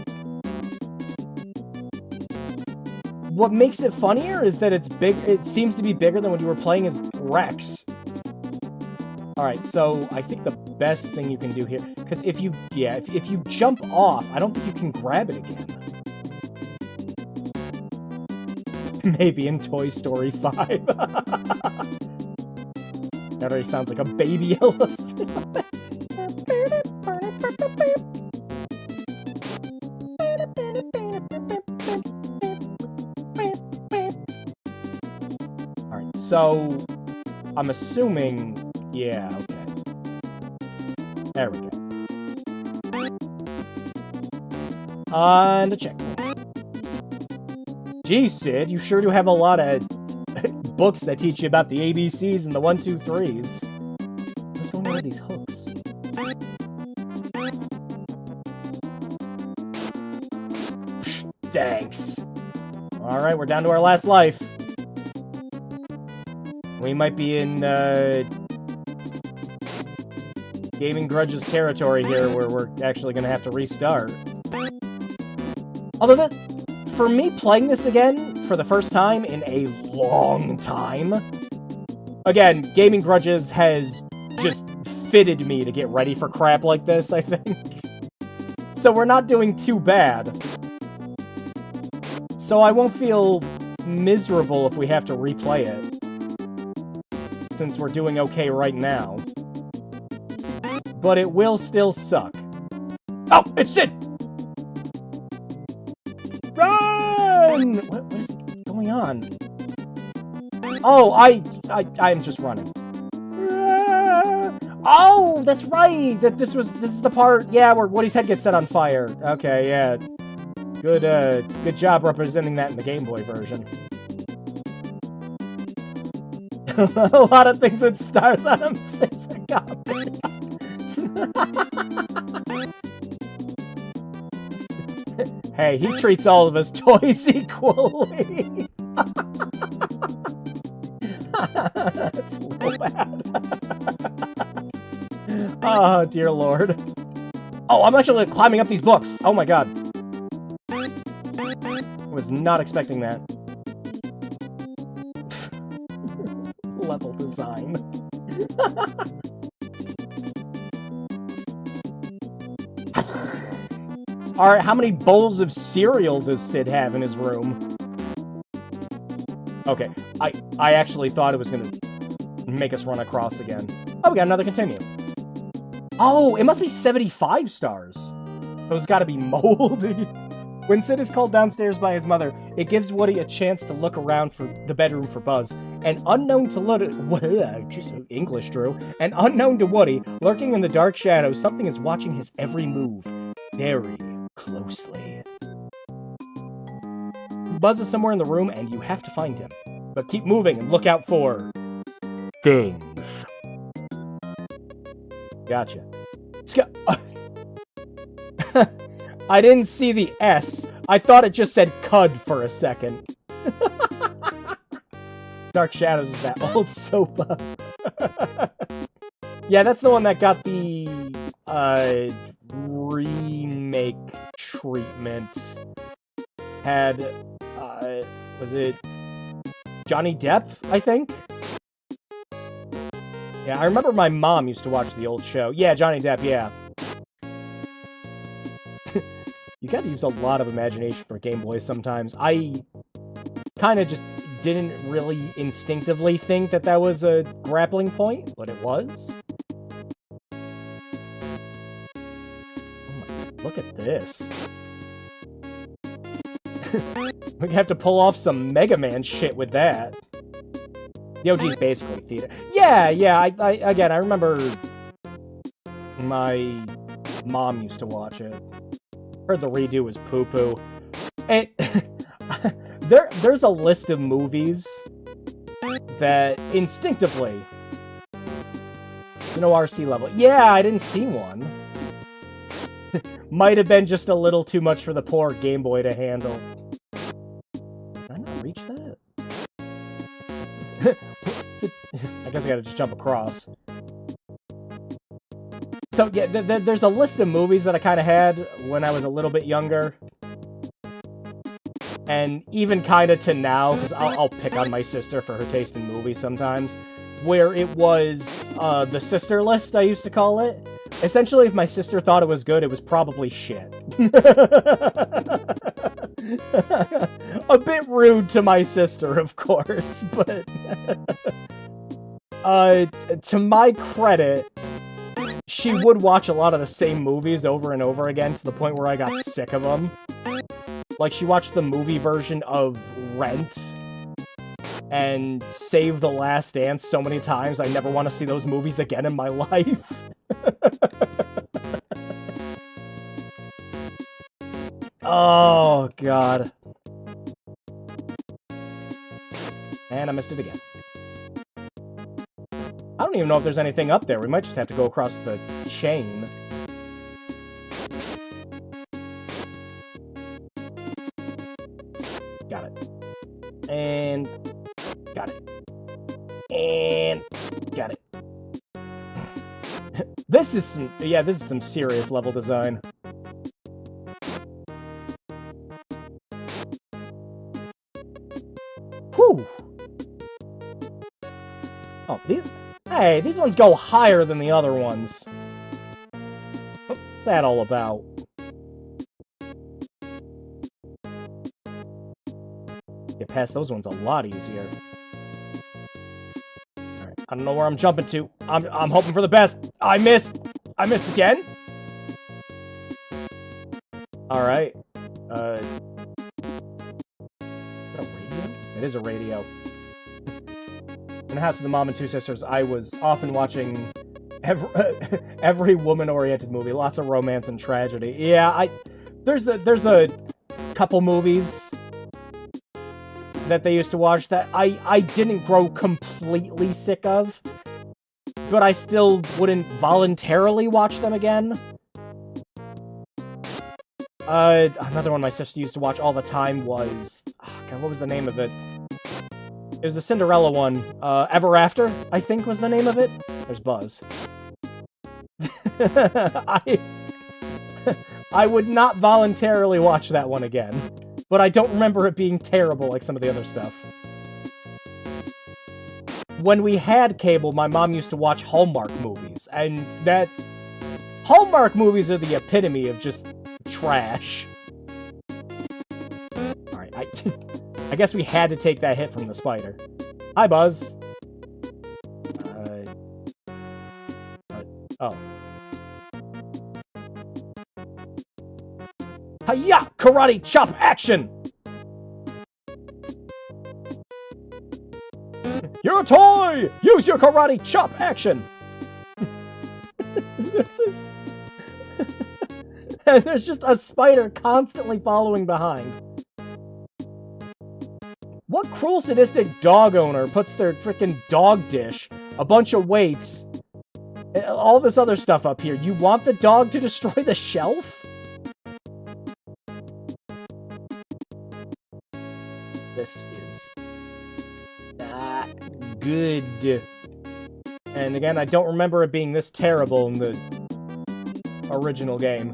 What makes it funnier is that it's big. It seems to be bigger than when you were playing as Rex. Alright, so I think the best thing you can do here, because if you jump off, I don't think you can grab it again. Maybe in Toy Story 5. That already sounds like a baby elephant. Alright, so I'm assuming... Yeah, okay. There we go. And a checkpoint. Geez, Sid, you sure do have a lot of books that teach you about the ABCs and the 1, 2, 3s. What's going on with these hooks? Thanks. Alright, we're down to our last life. We might be in, Gaming Grudges territory here, where we're actually gonna have to restart. Although that, for me playing this again for the first time in a long time, again, Gaming Grudges has just fitted me to get ready for crap like this, I think. So we're not doing too bad. So I won't feel miserable if we have to replay it, since we're doing okay right now. But it will still suck. Oh, it's Sid! Run! What is going on? Oh, I'm just running. Oh, that's right! This is the part, yeah, where Woody's head gets set on fire. Okay, yeah. Good job representing that in the Game Boy version. A lot of things with stars on them since I got there. Hey, he treats all of his toys equally. That's so bad. Oh, dear Lord. Oh, I'm actually climbing up these books. Oh my god. Was not expecting that. Level design. Alright, how many bowls of cereal does Sid have in his room? Okay, I actually thought it was gonna make us run across again. Oh, we got another continue. Oh, it must be 75 stars. Those gotta be moldy. When Sid is called downstairs by his mother, it gives Woody a chance to look around for the bedroom for Buzz. And unknown to English, Drew. And unknown to Woody, lurking in the dark shadows, something is watching his every move very closely. Buzz is somewhere in the room, and you have to find him. But keep moving and look out for things. Gotcha. I didn't see the S. I thought it just said cud for a second. Dark Shadows is that old soap. Yeah, that's the one that got the remake treatment. Had was it Johnny Depp, I think? Yeah, I remember my mom used to watch the old show. Yeah, Johnny Depp, yeah. You gotta use a lot of imagination for Game Boy sometimes. I kind of just didn't really instinctively think that that was a grappling point, but it was. Oh my, look at this. We have to pull off some Mega Man shit with that. The OG's basically theater. Yeah, I remember my mom used to watch it. Heard the redo was poo-poo. And there's a list of movies that instinctively, no RC level. Yeah, I didn't see one. Might have been just a little too much for the poor Game Boy to handle. Did I not reach that? I guess I gotta just jump across. So, yeah, there's a list of movies that I kind of had when I was a little bit younger. And even kind of to now, because I'll pick on my sister for her taste in movies sometimes, where it was the sister list, I used to call it. Essentially, if my sister thought it was good, it was probably shit. A bit rude to my sister, of course, but to my credit, she would watch a lot of the same movies over and over again to the point where I got sick of them. Like, she watched the movie version of Rent and Save the Last Dance so many times, I never want to see those movies again in my life. Oh, God. And I missed it again. I don't even know if there's anything up there. We might just have to go across the chain. Got it. And... got it. And... got it. This is some... yeah, this is some serious level design. Whew! Oh, hey, these ones go higher than the other ones. What's that all about? Get past those ones a lot easier. Alright, I don't know where I'm jumping to. I'm hoping for the best. I missed! I missed again? Alright. Is that a radio? It is a radio. In the house with the mom and two sisters, I was often watching every woman-oriented movie. Lots of romance and tragedy. Yeah, there's a couple movies that they used to watch that I didn't grow completely sick of, but I still wouldn't voluntarily watch them again. Another one my sister used to watch all the time was... oh, God, what was the name of it? It was the Cinderella one. Ever After, I think was the name of it. There's Buzz. I would not voluntarily watch that one again. But I don't remember it being terrible like some of the other stuff. When we had cable, my mom used to watch Hallmark movies. And that... Hallmark movies are the epitome of just trash. Alright, I guess we had to take that hit from the spider. Hi, Buzz. Oh. Hi-ya! Karate chop action! You're a toy! Use your karate chop action! This is... and there's just a spider constantly following behind. What cruel, sadistic dog owner puts their frickin' dog dish, a bunch of weights, and all this other stuff up here? You want the dog to destroy the shelf? This is not good. And again, I don't remember it being this terrible in the original game.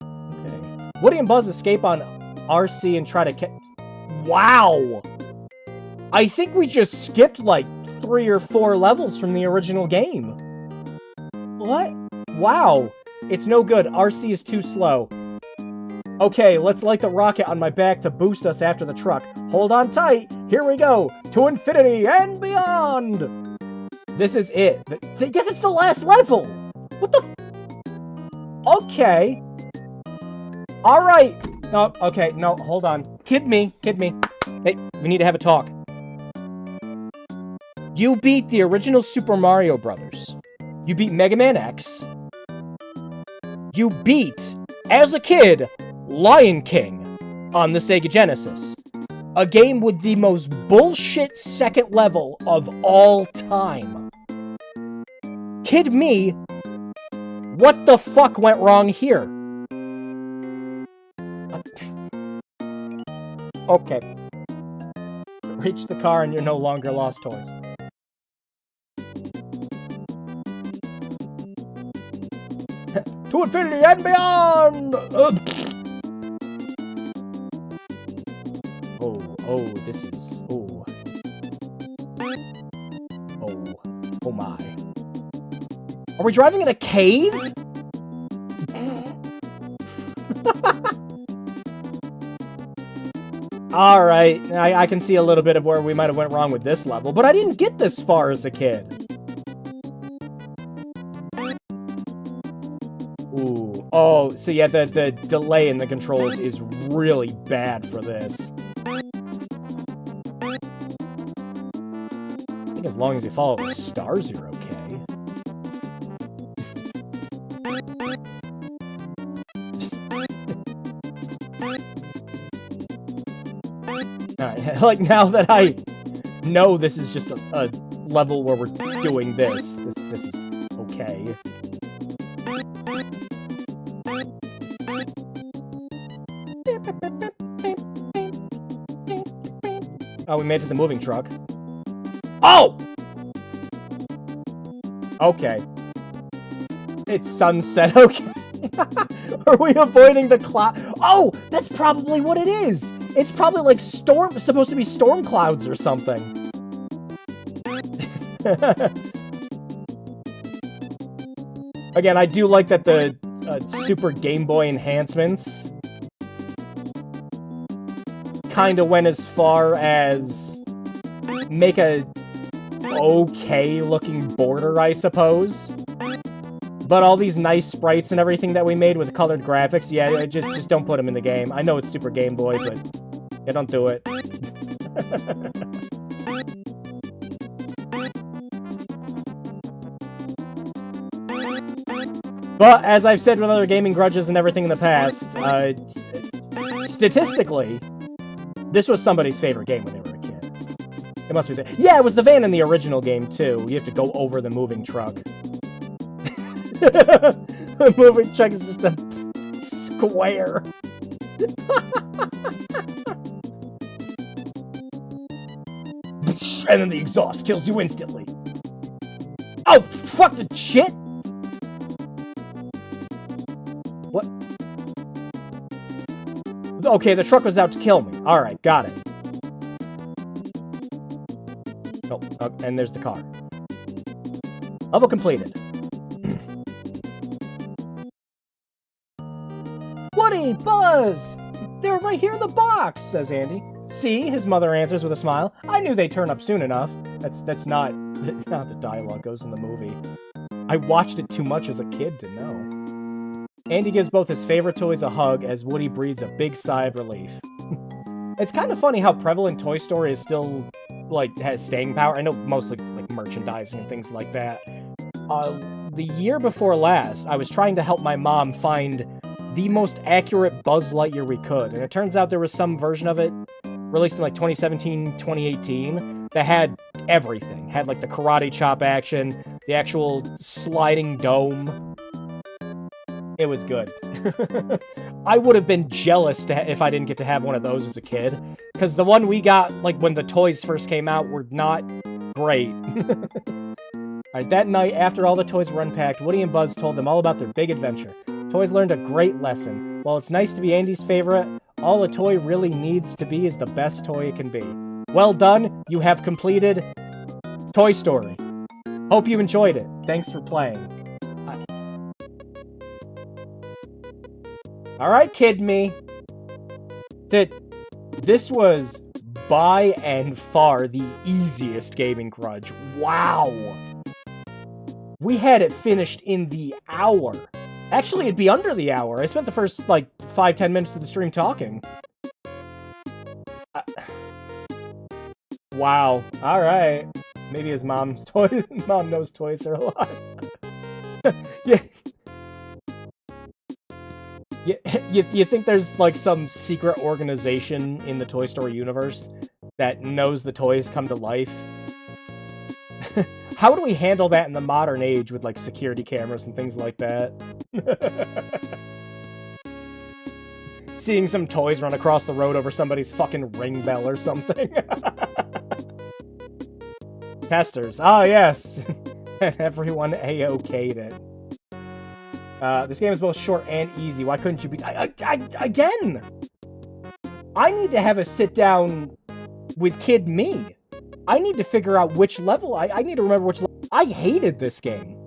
Okay. Woody and Buzz escape on RC and try to catch... wow! I think we just skipped like 3 or 4 levels from the original game. What? Wow. It's no good. RC is too slow. Okay, let's light the rocket on my back to boost us after the truck. Hold on tight. Here we go. To infinity and beyond. This is it. Yeah, this is the last level. What the... okay. All right. No, okay. No, hold on. Kid me. Hey, we need to have a talk. You beat the original Super Mario Brothers. You beat Mega Man X. You beat, as a kid, Lion King on the Sega Genesis. A game with the most bullshit second level of all time. Kid me, what the fuck went wrong here? Okay. Reach the car and you're no longer lost toys. To infinity and beyond! Oh, this is... oh. Oh my. Are we driving in a cave? Alright, I can see a little bit of where we might have went wrong with this level, but I didn't get this far as a kid. Ooh. Oh, so yeah, the delay in the controls is really bad for this. I think as long as you follow the stars, you're okay. Alright, like, now that I know this is just a level where we're doing this is okay. Oh, we made it to the moving truck. Oh! Okay. It's sunset, okay. Are we avoiding the cloud? Oh! That's probably what it is! It's probably like supposed to be storm clouds or something. Again, I do like that the Super Game Boy enhancements kind of went as far as make a okay-looking border, I suppose. But all these nice sprites and everything that we made with colored graphics, yeah, just don't put them in the game. I know it's Super Game Boy, but yeah, don't do it. But, as I've said with other gaming grudges and everything in the past, statistically, this was somebody's favorite game when they were a kid. It must be yeah, it was the van in the original game, too. You have to go over the moving truck. The moving truck is just a square. And then the exhaust kills you instantly. Oh, fuck the shit! What? Okay, the truck was out to kill me. Alright, got it. Oh, and there's the car. Level completed. Woody! Buzz! They're right here in the box, says Andy. See? His mother answers with a smile. I knew they'd turn up soon enough. That's not how the dialogue goes in the movie. I watched it too much as a kid to know. Andy gives both his favorite toys a hug as Woody breathes a big sigh of relief. It's kind of funny how prevalent Toy Story is still, like, has staying power. I know mostly it's, like, merchandising and things like that. The year before last, I was trying to help my mom find the most accurate Buzz Lightyear we could, and it turns out there was some version of it released in, like, 2017, 2018, that had everything. Had, like, the karate chop action, the actual sliding dome. It was good. I would have been jealous if I didn't get to have one of those as a kid, because the one we got, like, when the toys first came out were not great. Alright, that night, after all the toys were unpacked, Woody and Buzz told them all about their big adventure. Toys learned a great lesson. While it's nice to be Andy's favorite, all a toy really needs to be is the best toy it can be. Well done, you have completed Toy Story. Hope you enjoyed it. Thanks for playing. Alright, kid me. This was by and far the easiest gaming grudge. Wow. We had it finished in the hour. Actually, it'd be under the hour. I spent the first, like, 5-10 minutes of the stream talking. Wow. Alright. Maybe his mom's toys. Mom knows toys are alive. Yeah. You think there's, like, some secret organization in the Toy Story universe that knows the toys come to life? How do we handle that in the modern age with, like, security cameras and things like that? Seeing some toys run across the road over somebody's fucking ring bell or something. Testers. Ah, yes. Everyone A-okayed it. This game is both short and easy. Why couldn't you be... Again! I need to have a sit-down with Kid Me. I need to figure out which level... I need to remember which level... I hated this game.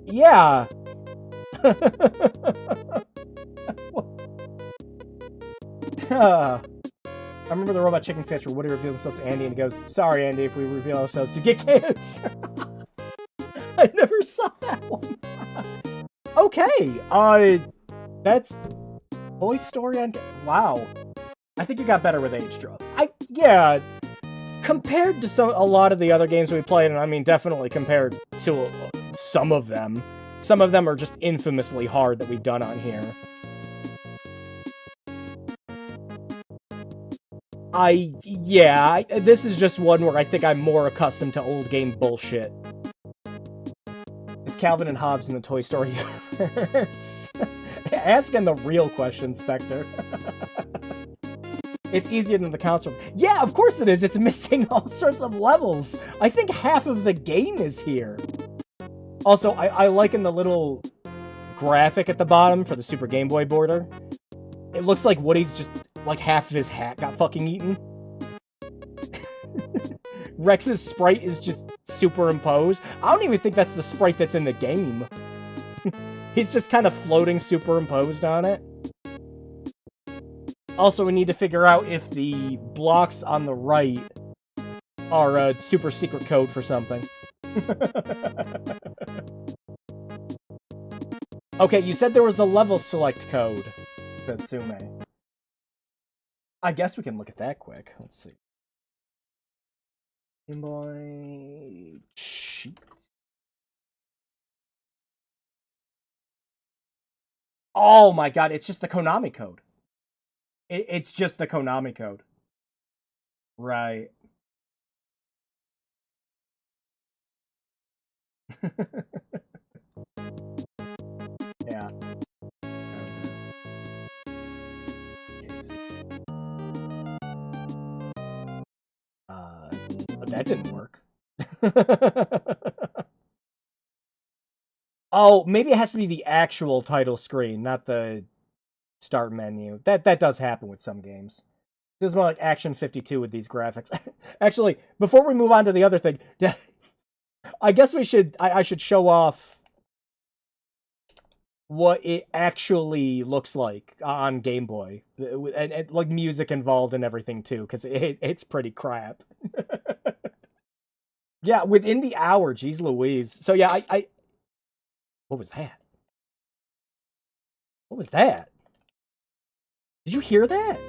Yeah. I remember the robot chicken sketch where Woody reveals himself to Andy and he goes, "Sorry, Andy, if we reveal ourselves to get kids." I never saw that one. Okay, that's Toy Story on... Wow. I think you got better with age drop. Yeah, compared to a lot of the other games we played, and I mean definitely compared to some of them are just infamously hard that we've done on here. This is just one where I think I'm more accustomed to old game bullshit. Is Calvin and Hobbes in the Toy Story universe? Asking the real question, Spectre. It's easier than the console. Yeah, of course it is. It's missing all sorts of levels. I think half of the game is here. Also, I liken the little graphic at the bottom for the Super Game Boy border. It looks like Woody's just, like, half of his hat got fucking eaten. Rex's sprite is just superimposed. I don't even think that's the sprite that's in the game. He's just kind of floating superimposed on it. Also, we need to figure out if the blocks on the right are a super secret code for something. Okay, you said there was a level select code, Satsume. I guess we can look at that quick. Let's see. Game Boy... Sheets. Oh my god, it's just the Konami code. It's just the Konami code. Right. Yeah. That didn't work. Oh, maybe it has to be the actual title screen, not the start menu. That does happen with some games. This is more like Action 52 with these graphics. Actually, before we move on to the other thing, I guess I should show off what it actually looks like on Game Boy, and like music involved and everything too, because it's pretty crap. Yeah, within the hour, geez Louise. So yeah, what was that? What was that? Did you hear that?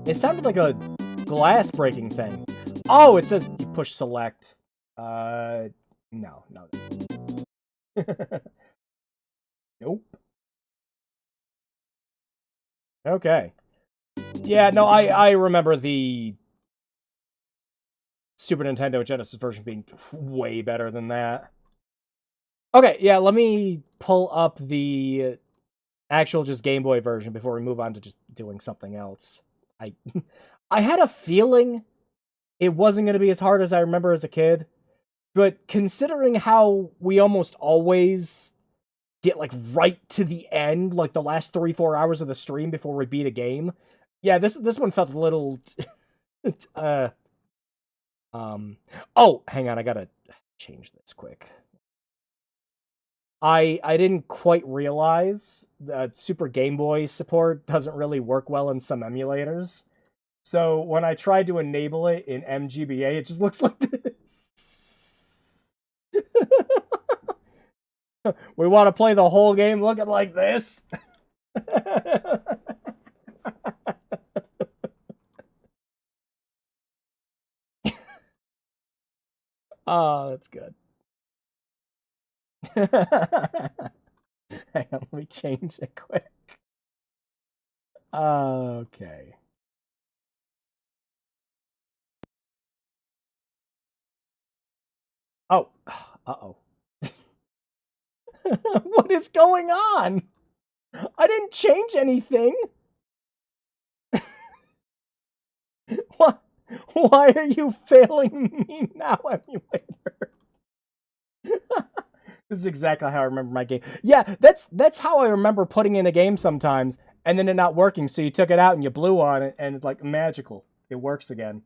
It sounded like a glass breaking thing. Oh, it says you push select. No. Nope. Okay. Yeah, no, I remember the Super Nintendo Genesis version being way better than that. Okay, yeah, let me pull up the actual just Game Boy version before we move on to just doing something else. I had a feeling it wasn't going to be as hard as I remember as a kid, but considering how we almost always get like right to the end, like the last 3-4 hours of the stream before we beat a game, yeah, this one felt a little oh, hang on, I gotta change this quick. I didn't quite realize that Super Game Boy support doesn't really work well in some emulators. So when I tried to enable it in MGBA, it just looks like this. We want to play the whole game looking like this. Oh, that's good. Hang on, let me change it quick. Okay. Oh, uh-oh. What is going on? I didn't change anything. What? Why are you failing me now, emulator? This is exactly how I remember my game. Yeah, that's how I remember putting in a game sometimes, and then it not working. So you took it out and you blew on it, and it's like magical. It works again.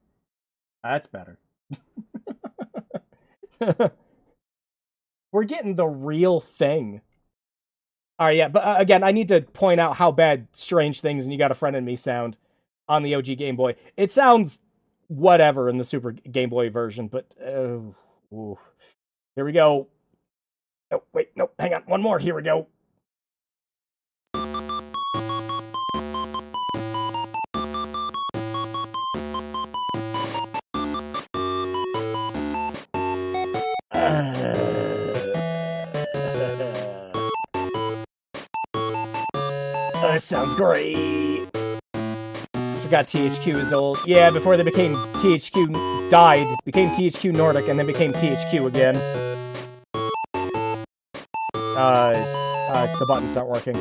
That's better. We're getting the real thing. All right, yeah, but again, I need to point out how bad Strange Things and You Got a Friend in Me sound on the OG Game Boy. It sounds whatever in the Super Game Boy version, but ooh. Here we go. Oh, wait, no, hang on, one more. Here we go. This sounds great. Forgot THQ is old. Yeah, before they became THQ died, became THQ Nordic, and then became THQ again. The buttons aren't working.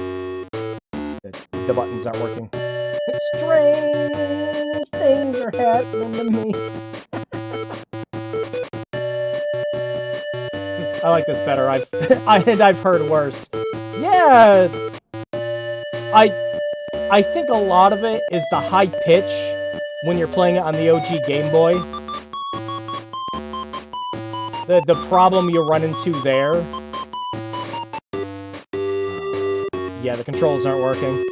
The buttons aren't working. Strange things are happening to me. I like this better. I've heard worse. Yeah, I think a lot of it is the high pitch when you're playing it on the OG Game Boy. The problem you run into there. Yeah, the controls aren't working.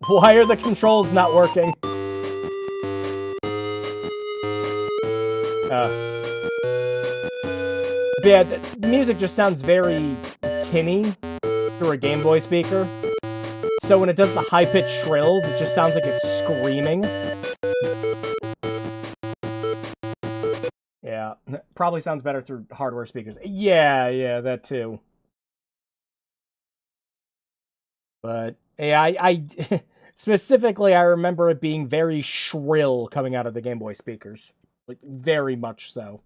Why are the controls not working? Yeah, the music just sounds very tinny through a Game Boy speaker. So when it does the high-pitched shrills, it just sounds like it's screaming. Yeah, probably sounds better through hardware speakers. Yeah, that too. But yeah, I specifically I remember it being very shrill coming out of the Game Boy speakers, like very much so.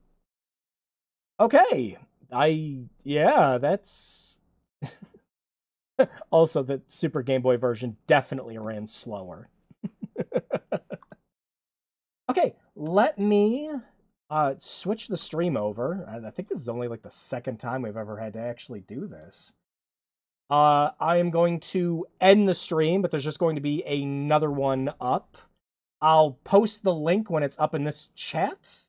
Okay, that's also the Super Game Boy version definitely ran slower. Okay, let me switch the stream over. I think this is only like the second time we've ever had to actually do this. I am going to end the stream, but there's just going to be another one up. I'll post the link when it's up in this chat.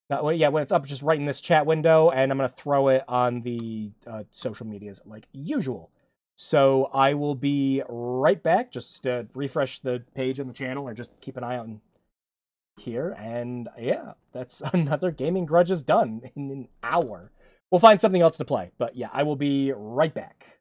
Well, yeah, when it's up just right in this chat window, and I'm going to throw it on the social medias like usual. So I will be right back. Just refresh the page on the channel, or just keep an eye on here. And yeah, that's another Gaming Grudges done in an hour. We'll find something else to play. But yeah, I will be right back.